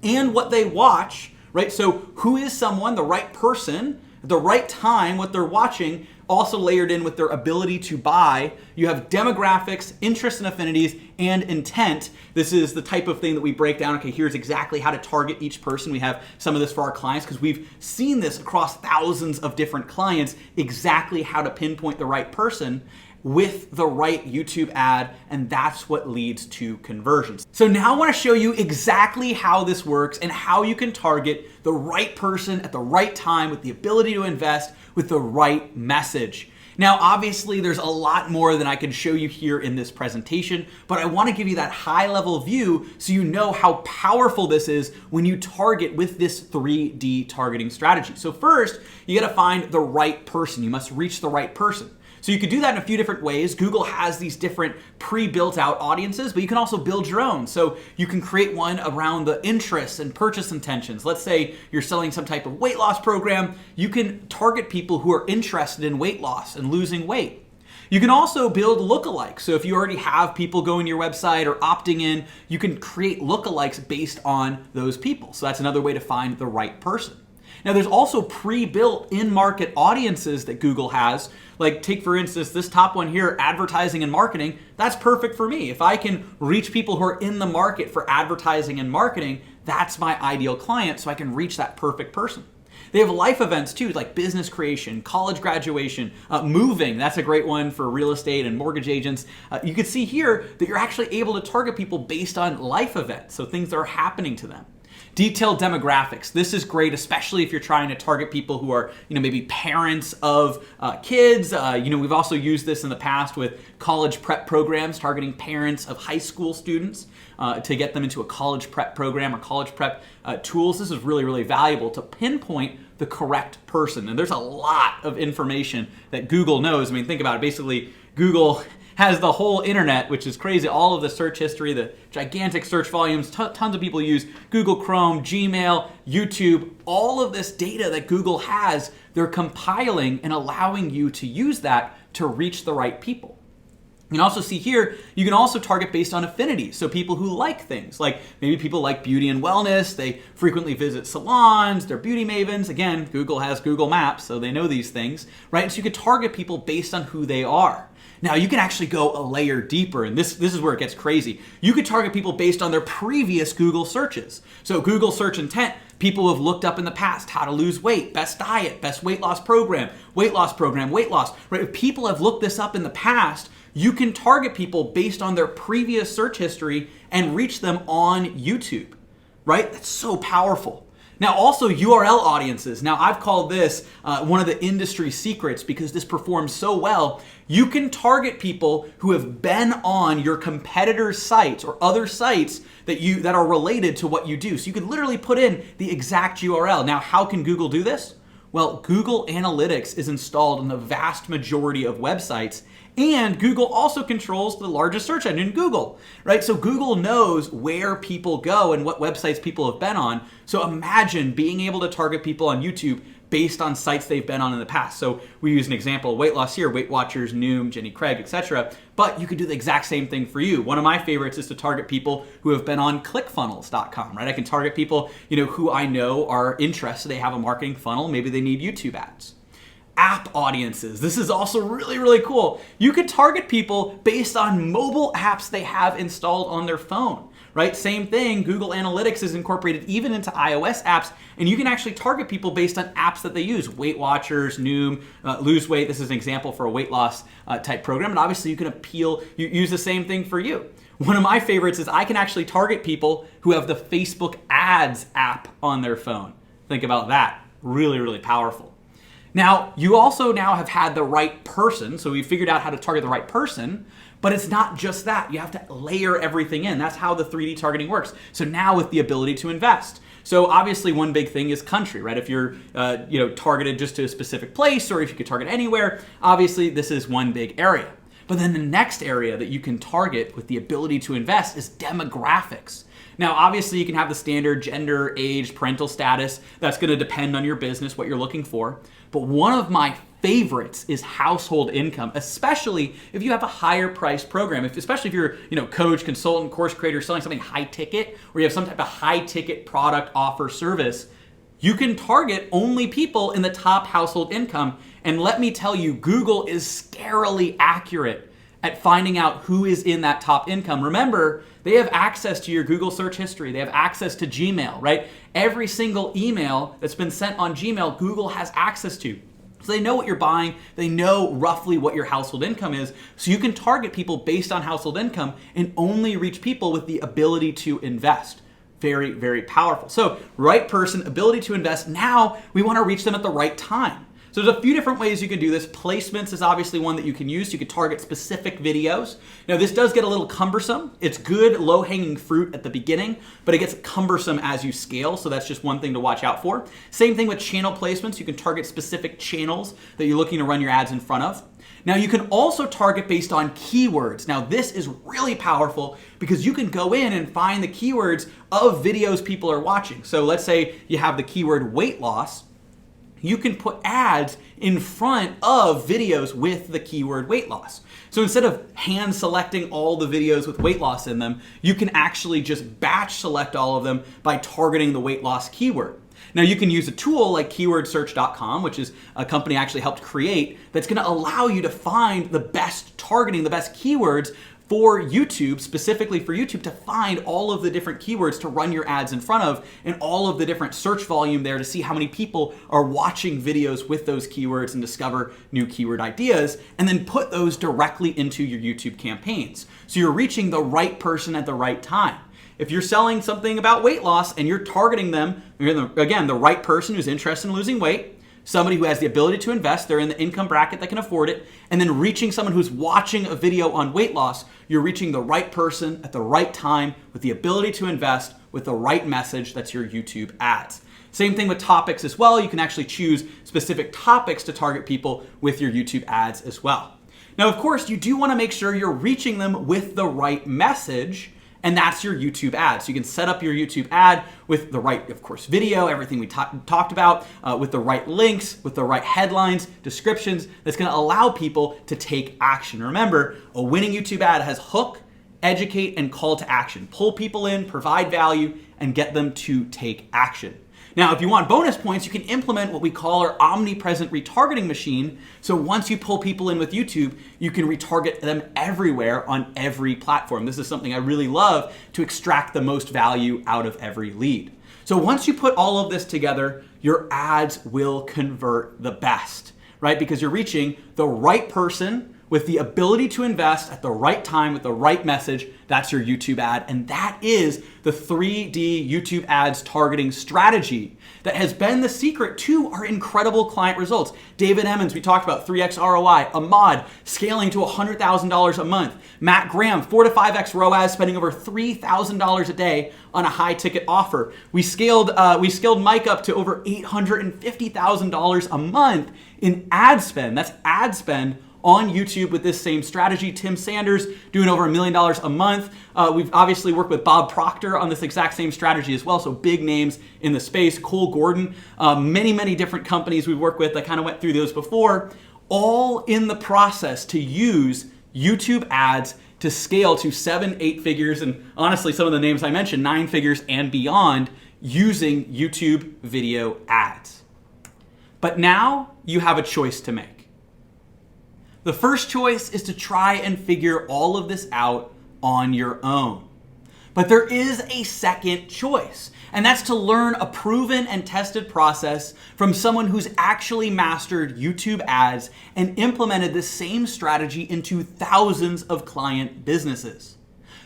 [SPEAKER 1] and what they watch. Right? So who is someone, the right person, at the right time, what they're watching, also layered in with their ability to buy. You have demographics, interests and affinities, and intent. This is the type of thing that we break down. Okay, here's exactly how to target each person. We have some of this for our clients because we've seen this across thousands of different clients, exactly how to pinpoint the right person with the right YouTube ad, and that's what leads to conversions. So now I want to show you exactly how this works and how you can target the right person at the right time with the ability to invest with the right message. Now, obviously, there's a lot more than I can show you here in this presentation, but I want to give you that high-level view so you know how powerful this is when you target with this 3D targeting strategy. So first, you got to find the right person. You must reach the right person. So you could do that in a few different ways. Google has these different pre-built out audiences, but you can also build your own. So you can create one around the interests and purchase intentions. Let's say you're selling some type of weight loss program. You can target people who are interested in weight loss and losing weight. You can also build lookalikes. So if you already have people going to your website or opting in, you can create lookalikes based on those people. So that's another way to find the right person. Now, there's also pre-built in-market audiences that Google has. Like, take for instance this top one here, advertising and marketing. That's perfect for me. If I can reach people who are in the market for advertising and marketing, that's my ideal client, so I can reach that perfect person. They have life events too, like business creation, college graduation, moving. That's a great one for real estate and mortgage agents. You can see here that you're actually able to target people based on life events, so things that are happening to them. Detailed demographics. This is great, especially if you're trying to target people who are, maybe parents of kids. We've also used this in the past with college prep programs, targeting parents of high school students to get them into a college prep program or college prep tools. This is really, really valuable to pinpoint the correct person. And there's a lot of information that Google knows. I mean, think about it. Basically, Google has the whole internet, which is crazy, all of the search history, the gigantic search volumes, tons of people use Google Chrome, Gmail, YouTube, all of this data that Google has, they're compiling and allowing you to use that to reach the right people. You can also see here, you can also target based on affinity. So people who like things, like maybe people like beauty and wellness, they frequently visit salons, they're beauty mavens. Again, Google has Google Maps, so they know these things, right? And so you could target people based on who they are. Now, you can actually go a layer deeper, and this is where it gets crazy. You could target people based on their previous Google searches. So Google search intent, people who have looked up in the past how to lose weight, best diet, best weight loss program, weight loss, right? If people have looked this up in the past, you can target people based on their previous search history and reach them on YouTube, right? That's so powerful. Now also URL audiences. Now I've called this one of the industry secrets because this performs so well. You can target people who have been on your competitors' sites or other sites that are related to what you do. So you can literally put in the exact URL. Now how can Google do this? Well, Google Analytics is installed on the vast majority of websites, and Google also controls the largest search engine, Google, right? So Google knows where people go and what websites people have been on. So imagine being able to target people on YouTube based on sites they've been on in the past. So we use an example of weight loss here, Weight Watchers, Noom, Jenny Craig, etc. But you could do the exact same thing for you. One of my favorites is to target people who have been on ClickFunnels.com, right? I can target people, who I know are interested. They have a marketing funnel. Maybe they need YouTube ads. App audiences. This is also really, really cool. You could target people based on mobile apps they have installed on their phone, right? Same thing, Google Analytics is incorporated even into iOS apps, and you can actually target people based on apps that they use. Weight Watchers, Noom, Lose Weight. This is an example for a weight loss type program, and obviously you can use the same thing for you. One of my favorites is I can actually target people who have the Facebook Ads app on their phone. Think about that. Really, really powerful. Now, you also now have had the right person, so we figured out how to target the right person, but it's not just that. You have to layer everything in. That's how the 3D targeting works. So now with the ability to invest. So obviously one big thing is country, right? If you're targeted just to a specific place, or if you could target anywhere, obviously this is one big area. But then the next area that you can target with the ability to invest is demographics. Now, obviously, you can have the standard gender, age, parental status. That's going to depend on your business, what you're looking for. But one of my favorites is household income, especially if you have a higher price program. Especially if you're, coach, consultant, course creator, selling something high ticket, or you have some type of high ticket product, offer, service. You can target only people in the top household income. And let me tell you, Google is scarily accurate at finding out who is in that top income. Remember, they have access to your Google search history. They have access to Gmail, right? Every single email that's been sent on Gmail, Google has access to. So they know what you're buying. They know roughly what your household income is. So you can target people based on household income and only reach people with the ability to invest. Very, very powerful. So right person, ability to invest. Now we want to reach them at the right time. So there's a few different ways you can do this. Placements is obviously one that you can use. You can target specific videos. Now this does get a little cumbersome. It's good low-hanging fruit at the beginning, but it gets cumbersome as you scale. So that's just one thing to watch out for. Same thing with channel placements. You can target specific channels that you're looking to run your ads in front of. Now you can also target based on keywords. Now this is really powerful because you can go in and find the keywords of videos people are watching. So let's say you have the keyword weight loss. You can put ads in front of videos with the keyword weight loss. So instead of hand selecting all the videos with weight loss in them, you can actually just batch select all of them by targeting the weight loss keyword. Now you can use a tool like keywordsearch.com, which is a company I actually helped create, that's gonna allow you to find the best targeting, the best keywords for YouTube, specifically for YouTube, to find all of the different keywords to run your ads in front of and all of the different search volume there to see how many people are watching videos with those keywords and discover new keyword ideas, and then put those directly into your YouTube campaigns. So you're reaching the right person at the right time. If you're selling something about weight loss and you're targeting them, again, the right person who's interested in losing weight, somebody who has the ability to invest, they're in the income bracket that can afford it, and then reaching someone who's watching a video on weight loss, you're reaching the right person at the right time with the ability to invest with the right message. That's your YouTube ads. Same thing with topics as well. You can actually choose specific topics to target people with your YouTube ads as well. Now, of course, you do want to make sure you're reaching them with the right message, and that's your YouTube ad. So you can set up your YouTube ad with the right, of course, video, everything we talked about, with the right links, with the right headlines, descriptions, that's gonna allow people to take action. Remember, a winning YouTube ad has hook, educate, and call to action. Pull people in, provide value, and get them to take action. Now, if you want bonus points, you can implement what we call our omnipresent retargeting machine. So once you pull people in with YouTube, you can retarget them everywhere on every platform. This is something I really love to extract the most value out of every lead. So once you put all of this together, your ads will convert the best, right? Because you're reaching the right person with the ability to invest at the right time with the right message, that's your YouTube ad. And that is the 3D YouTube ads targeting strategy that has been the secret to our incredible client results. David Emmons, we talked about 3x ROI. Ahmad, scaling to $100,000 a month. Matt Graham, 4 to 5x ROAS, spending over $3,000 a day on a high ticket offer. We scaled Mike up to over $850,000 a month in ad spend. That's ad spend on YouTube with this same strategy. Tim Sanders doing over $1 million a month. We've obviously worked with Bob Proctor on this exact same strategy as well, so big names in the space. Cole Gordon, many different companies we've worked with. I kind of went through those before, all in the process to use YouTube ads to scale to 7, 8 figures, and honestly, some of the names I mentioned, 9 figures and beyond, using YouTube video ads. But now you have a choice to make. The first choice is to try and figure all of this out on your own. But there is a second choice, and that's to learn a proven and tested process from someone who's actually mastered YouTube ads and implemented the same strategy into thousands of client businesses.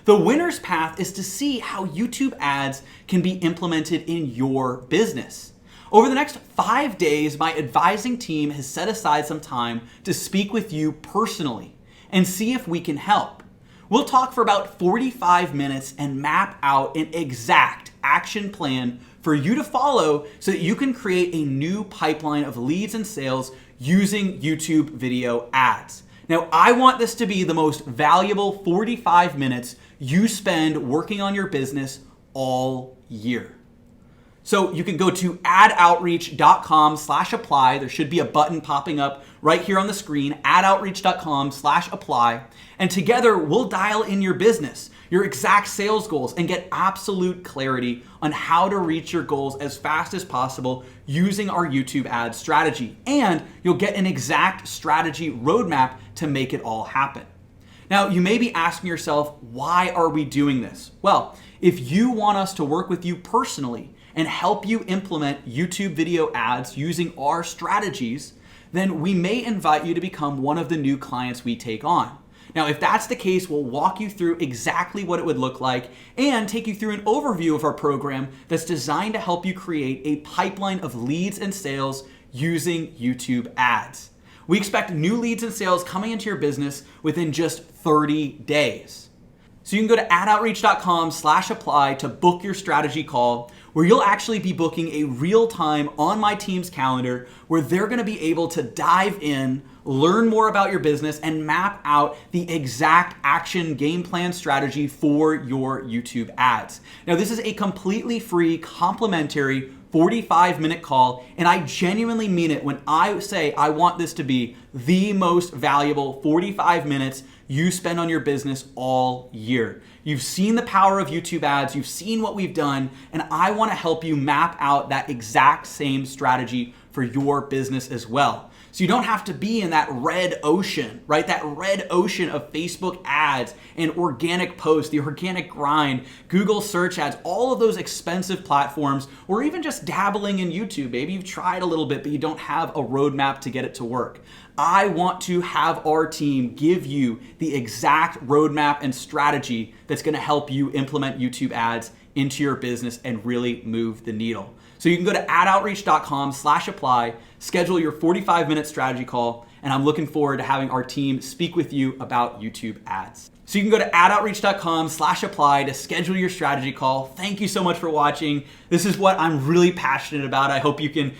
[SPEAKER 1] The winner's path is to see how YouTube ads can be implemented in your business. Over the next 5 days, my advising team has set aside some time to speak with you personally and see if we can help. We'll talk for about 45 minutes and map out an exact action plan for you to follow so that you can create a new pipeline of leads and sales using YouTube video ads. Now, I want this to be the most valuable 45 minutes you spend working on your business all year. So you can go to adoutreach.com/apply. There should be a button popping up right here on the screen, adoutreach.com/apply. And together we'll dial in your business, your exact sales goals, and get absolute clarity on how to reach your goals as fast as possible using our YouTube ad strategy. And you'll get an exact strategy roadmap to make it all happen. Now, you may be asking yourself, why are we doing this? Well, if you want us to work with you personally and help you implement YouTube video ads using our strategies, then we may invite you to become one of the new clients we take on. Now, if that's the case, we'll walk you through exactly what it would look like and take you through an overview of our program that's designed to help you create a pipeline of leads and sales using YouTube ads. We expect new leads and sales coming into your business within just 30 days. So you can go to adoutreach.com/apply to book your strategy call, where you'll actually be booking a real-time on my team's calendar where they're gonna be able to dive in, learn more about your business, and map out the exact action game plan strategy for your YouTube ads. Now, this is a completely free, complimentary 45-minute call, and I genuinely mean it when I say I want this to be the most valuable 45 minutes you spend on your business all year. You've seen the power of YouTube ads, you've seen what we've done, and I want to help you map out that exact same strategy for your business as well. So you don't have to be in that red ocean, right? That red ocean of Facebook ads and organic posts, the organic grind, Google search ads, all of those expensive platforms, or even just dabbling in YouTube. Maybe you've tried a little bit, but you don't have a roadmap to get it to work. I want to have our team give you the exact roadmap and strategy that's going to help you implement YouTube ads into your business and really move the needle. So you can go to adoutreach.com/apply, schedule your 45-minute strategy call, and I'm looking forward to having our team speak with you about YouTube ads. So you can go to adoutreach.com/apply to schedule your strategy call. Thank you so much for watching. This is what I'm really passionate about. I hope you can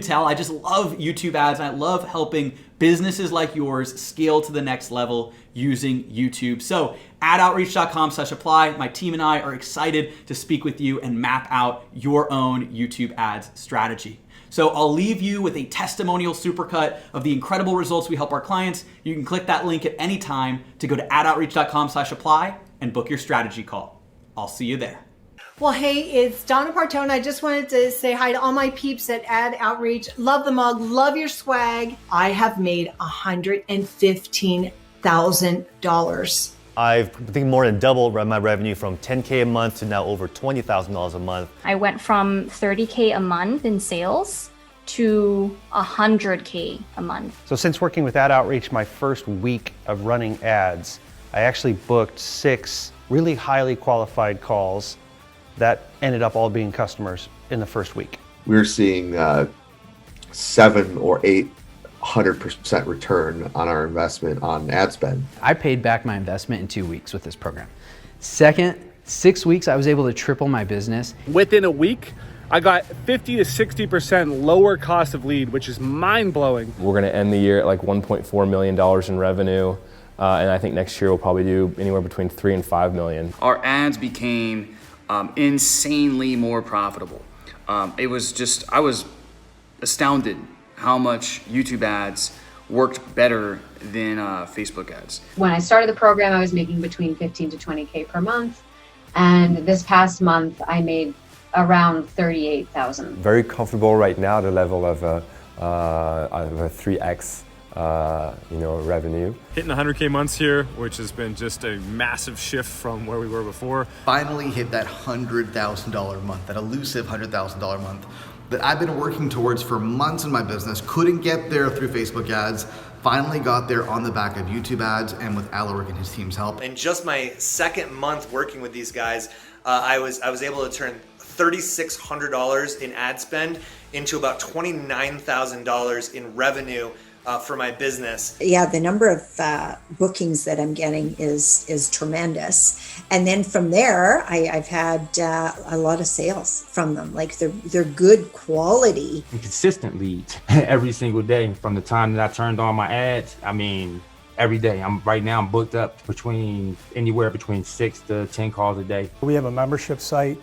[SPEAKER 1] tell. I just love YouTube ads. And I love helping businesses like yours scale to the next level using YouTube. So adoutreach.com/apply. My team and I are excited to speak with you and map out your own YouTube ads strategy. So I'll leave you with a testimonial supercut of the incredible results we help our clients. You can click that link at any time to go to adoutreach.com/apply and book your strategy call. I'll see you there.
[SPEAKER 2] Well, hey, it's Donna Partone. I just wanted to say hi to all my peeps at Ad Outreach. Love the mug, love your swag. I have made $115,000.
[SPEAKER 3] I think more than doubled my revenue from $10K a month to now over $20,000 a month.
[SPEAKER 4] I went from $30K a month in sales to 100K a month.
[SPEAKER 5] So since working with Ad Outreach, my first week of running ads, I actually booked 6 really highly qualified calls that ended up all being customers in the first week.
[SPEAKER 6] We're seeing 7 or 800% return on our investment on ad spend.
[SPEAKER 7] I paid back my investment in 2 weeks with this program. Second, 6 weeks, I was able to triple my business.
[SPEAKER 8] Within a week, I got 50 to 60% lower cost of lead, which is mind-blowing.
[SPEAKER 9] We're gonna end the year at like $1.4 million in revenue. And I think next year we'll probably do anywhere between 3 and 5 million.
[SPEAKER 10] Our ads became insanely more profitable. I was astounded how much YouTube ads worked better than Facebook ads.
[SPEAKER 11] When I started the program, I was making between 15 to 20K per month. And this past month, I made around 38,000.
[SPEAKER 9] Very comfortable right now, the level of a 3x revenue.
[SPEAKER 12] Hitting 100K months here, which has been just a massive shift from where we were before.
[SPEAKER 13] Finally hit that $100,000 a month, that elusive $100,000 a month that I've been working towards for months in my business. Couldn't get there through Facebook ads. Finally got there on the back of YouTube ads and with Aleric and his team's help.
[SPEAKER 14] In just my second month working with these guys, I was able to turn $3,600 in ad spend into about $29,000 in revenue for my business.
[SPEAKER 15] Yeah, the number of bookings that I'm getting is tremendous. And then from there, I've had a lot of sales from them. Like they're good quality.
[SPEAKER 16] And consistent leads every single day from the time that I turned on my ads. I mean, every day. I'm booked up anywhere between 6 to 10 calls a day.
[SPEAKER 17] We have a membership site.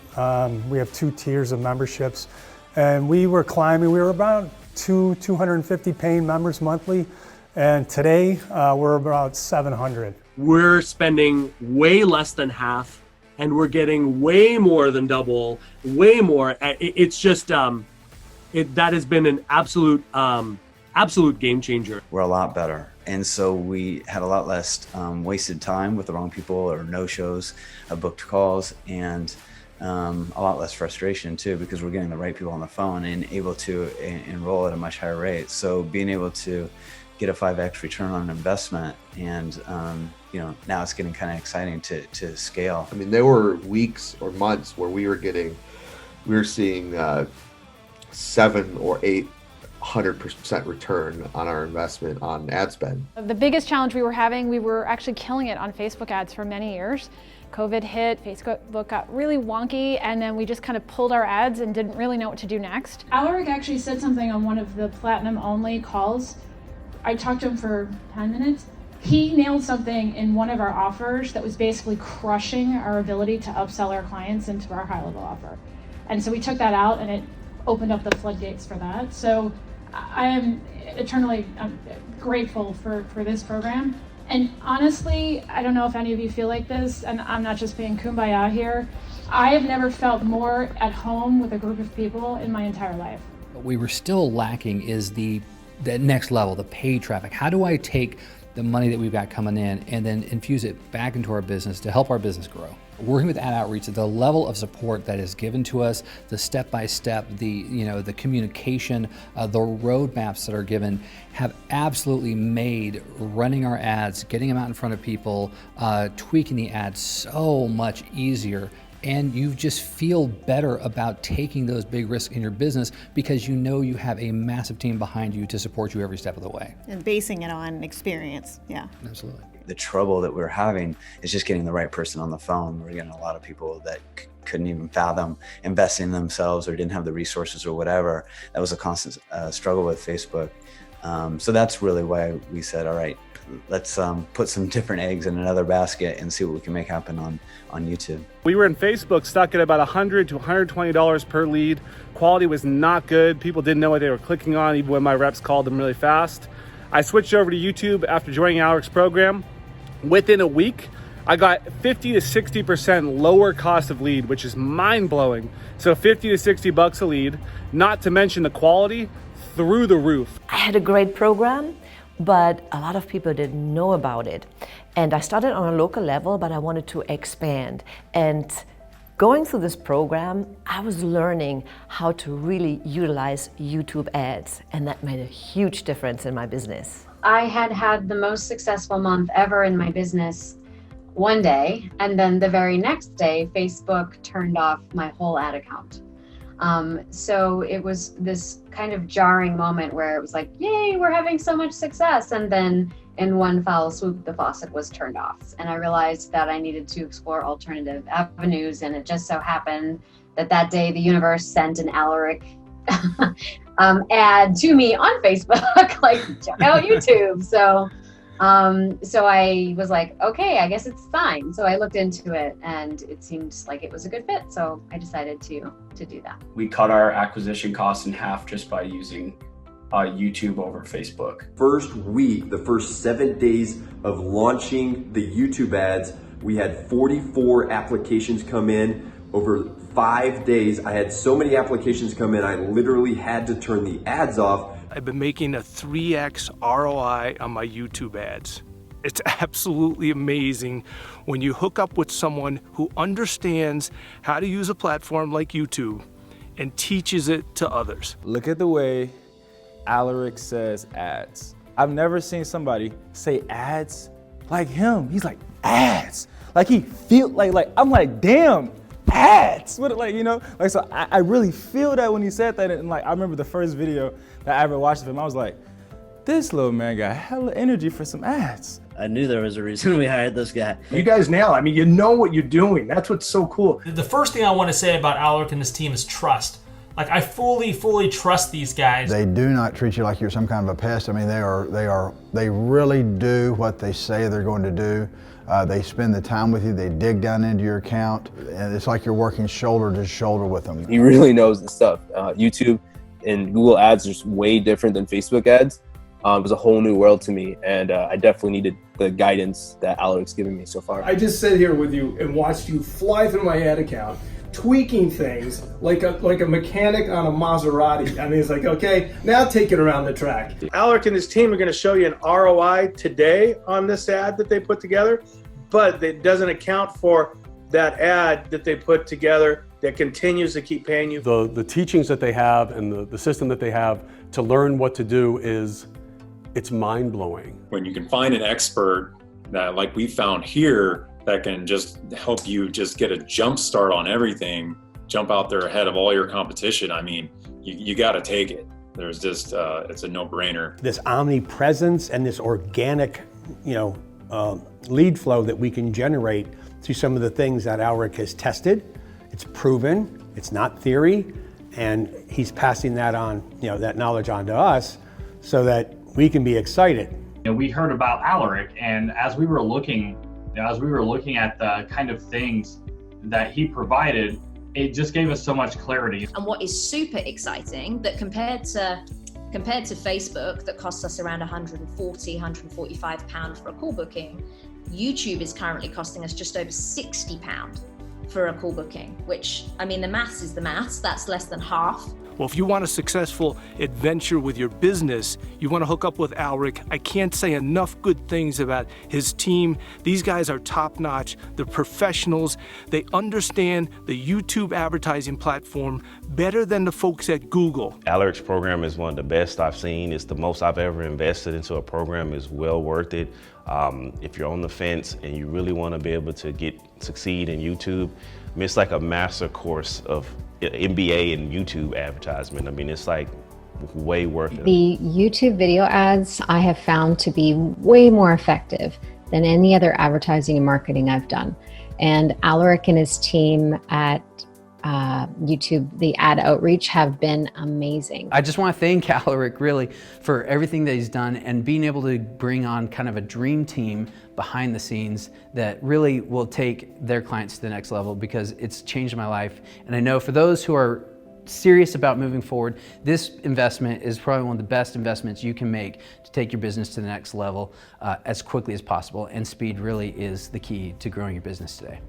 [SPEAKER 17] We have 2 tiers of memberships, and we were climbing. We were about 250 paying members monthly, and today we're about 700.
[SPEAKER 18] We're spending way less than half, and we're getting way more than double, way more. It's just that has been an absolute game changer.
[SPEAKER 19] We're a lot better. And so we had a lot less wasted time with the wrong people or no-shows, booked calls, and a lot less frustration too, because we're getting the right people on the phone and able to enroll at a much higher rate. So being able to get a 5x return on investment, and now it's getting kind of exciting to scale.
[SPEAKER 6] I mean, there were weeks or months where we were seeing 7 or 800% return on our investment on ad spend.
[SPEAKER 20] The biggest challenge we were having, we were actually killing it on Facebook ads for many years. COVID hit, Facebook got really wonky, and then we just kind of pulled our ads and didn't really know what to do next.
[SPEAKER 21] Aleric actually said something on one of the platinum only calls. I talked to him for 10 minutes. He nailed something in one of our offers that was basically crushing our ability to upsell our clients into our high level offer. And so we took that out, and it opened up the floodgates for that. So I am eternally grateful for this program. And honestly, I don't know if any of you feel like this, and I'm not just being kumbaya here. I have never felt more at home with a group of people in my entire life.
[SPEAKER 7] What we were still lacking is the next level, the paid traffic. How do I take the money that we've got coming in and then infuse it back into our business to help our business grow? Working with Ad Outreach, the level of support that is given to us, the step-by-step, the communication, the roadmaps that are given have absolutely made running our ads, getting them out in front of people, tweaking the ads so much easier. And you just feel better about taking those big risks in your business because you know you have a massive team behind you to support you every step of the way.
[SPEAKER 22] And basing it on experience, yeah.
[SPEAKER 7] Absolutely.
[SPEAKER 19] The trouble that we're having is just getting the right person on the phone. We're getting a lot of people that couldn't even fathom investing in themselves or didn't have the resources or whatever. That was a constant struggle with Facebook. So that's really why we said, all right, let's put some different eggs in another basket and see what we can make happen on YouTube.
[SPEAKER 8] We were in Facebook stuck at about $100 to $120 per lead. Quality was not good. People didn't know what they were clicking on, even when my reps called them really fast. I switched over to YouTube after joining Aleric's program. Within a week, I got 50 to 60% lower cost of lead, which is mind-blowing. So 50 to 60 bucks a lead, not to mention the quality through the roof.
[SPEAKER 23] I had a great program, but a lot of people didn't know about it. And I started on a local level, but I wanted to expand. And Going through this program, I was learning how to really utilize YouTube ads, and that made a huge difference in my business.
[SPEAKER 11] I had the most successful month ever in my business one day, and then the very next day, Facebook turned off my whole ad account. So it was this kind of jarring moment where it was like, yay, we're having so much success. And then in one foul swoop, the faucet was turned off. And I realized that I needed to explore alternative avenues. And it just so happened that day the universe sent an Aleric ad to me on Facebook, like, check out YouTube. So I was like, okay, I guess it's time. So I looked into it and it seemed like it was a good fit. So I decided to do that.
[SPEAKER 1] We cut our acquisition costs in half just by using YouTube over Facebook.
[SPEAKER 2] First week, the first 7 days of launching the YouTube ads, we had 44 applications come in. Over 5 days, I had so many applications come in, I literally had to turn the ads off.
[SPEAKER 3] I've been making a 3x ROI on my YouTube ads. It's absolutely amazing when you hook up with someone who understands how to use a platform like YouTube and teaches it to others.
[SPEAKER 24] Look at the way Aleric says ads. I've never seen somebody say ads like him. He's like, ads. Like he feel like I'm like, damn, ads. What, like, you know, like, so I really feel that when he said that. And like, I remember the first video that I ever watched of him, I was like, this little man got hella energy for some ads.
[SPEAKER 25] I knew there was a reason we hired this guy.
[SPEAKER 26] You guys nail it. I mean, you know what you're doing. That's what's so cool.
[SPEAKER 27] The first thing I want to say about Aleric and this team is trust. Like, I fully trust these guys.
[SPEAKER 28] They do not treat you like you're some kind of a pest. I mean, they really do what they say they're going to do. They spend the time with you. They dig down into your account, and it's like you're working shoulder to shoulder with them.
[SPEAKER 9] He really knows the stuff. YouTube and Google ads are just way different than Facebook ads. It was a whole new world to me, and I definitely needed the guidance that Aleric's given me so far.
[SPEAKER 26] I just sat here with you and watched you fly through my ad account, tweaking things like a mechanic on a Maserati. I mean, it's like, okay, now take it around the track. Aleric and his team are going to show you an ROI today on this ad that they put together, but it doesn't account for that ad that they put together that continues to keep paying you.
[SPEAKER 29] The teachings that they have and the system that they have to learn what to do it's mind-blowing.
[SPEAKER 30] When you can find an expert that, like we found here, that can just help you just get a jump start on everything, jump out there ahead of all your competition, I mean, you got to take it. There's just, it's a no-brainer.
[SPEAKER 31] This omnipresence and this organic, lead flow that we can generate through some of the things that Aleric has tested. It's proven, it's not theory, and he's passing that on, that knowledge on to us so that we can be excited.
[SPEAKER 32] We heard about Aleric, and as we were looking at the kind of things that he provided, it just gave us so much clarity.
[SPEAKER 33] And what is super exciting, that compared to Facebook, that costs us around £140, £145 for a call booking, YouTube is currently costing us just over £60 for a call booking, which, I mean, the maths is the maths, that's less than half.
[SPEAKER 3] Well, if you want a successful adventure with your business, you want to hook up with Aleric. I can't say enough good things about his team. These guys are top-notch. They're professionals. They understand the YouTube advertising platform better than the folks at Google.
[SPEAKER 34] Aleric's program is one of the best I've seen. It's the most I've ever invested into a program. It's well worth it. If you're on the fence and you really want to be able to succeed in YouTube, I mean, it's like a master course of MBA and YouTube advertisement. I mean, it's like way worth it.
[SPEAKER 35] The YouTube video ads I have found to be way more effective than any other advertising and marketing I've done. And Aleric and his team at YouTube, the ad outreach, have been amazing.
[SPEAKER 7] I just want to thank Aleric really for everything that he's done and being able to bring on kind of a dream team behind the scenes that really will take their clients to the next level, because it's changed my life. And I know for those who are serious about moving forward, this investment is probably one of the best investments you can make to take your business to the next level as quickly as possible. And speed really is the key to growing your business today.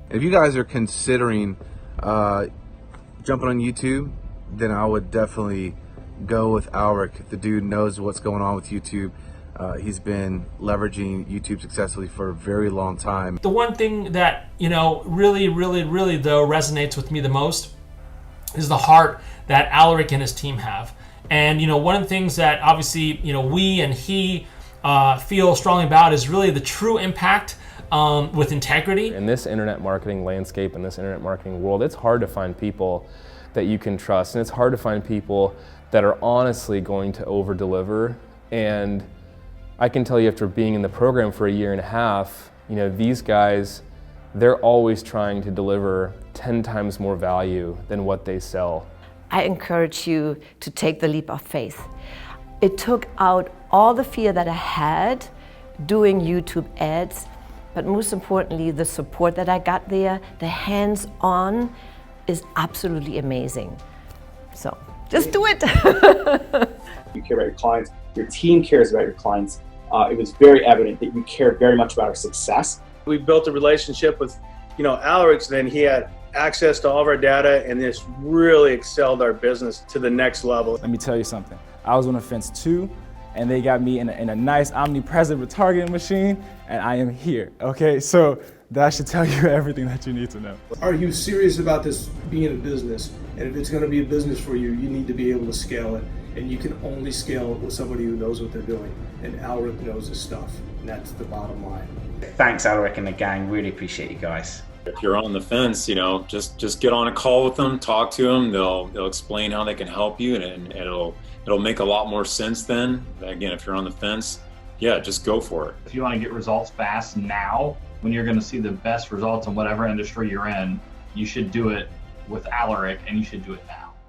[SPEAKER 36] If you guys are considering jumping on YouTube, then I would definitely go with Aleric. The dude knows what's going on with YouTube. He's been leveraging YouTube successfully for a very long time.
[SPEAKER 27] The one thing that, really though resonates with me the most is the heart that Aleric and his team have. And, one of the things that obviously, we and he feel strongly about is really the true impact with integrity.
[SPEAKER 4] In this internet marketing landscape, in this internet marketing world, it's hard to find people that you can trust, and it's hard to find people that are honestly going to over-deliver. And I can tell you, after being in the program for a year and a half, these guys, they're always trying to deliver 10 times more value than what they sell.
[SPEAKER 23] I encourage you to take the leap of faith. It took out all the fear that I had doing YouTube ads, but most importantly, the support that I got there, the hands-on, is absolutely amazing. So just do it.
[SPEAKER 5] You care about your clients, your team cares about your clients. It was very evident that you care very much about our success.
[SPEAKER 26] We built a relationship with, Aleric, then he had access to all of our data, and this really excelled our business to the next level.
[SPEAKER 24] Let me tell you something. I was on the fence too, and they got me in a nice omnipresent retargeting machine, and I am here, okay? So that should tell you everything that you need to know.
[SPEAKER 26] Are you serious about this being a business? And if it's going to be a business for you, you need to be able to scale it. And you can only scale it with somebody who knows what they're doing. And Aleric knows his stuff. And that's the bottom line.
[SPEAKER 6] Thanks, Aleric and the gang. Really appreciate you guys.
[SPEAKER 30] If you're on the fence, just get on a call with them, talk to them. They'll explain how they can help you, and it'll make a lot more sense then. Again, if you're on the fence, yeah, just go for it.
[SPEAKER 32] If you want to get results fast now, when you're going to see the best results in whatever industry you're in, you should do it with Aleric, and you should do it now.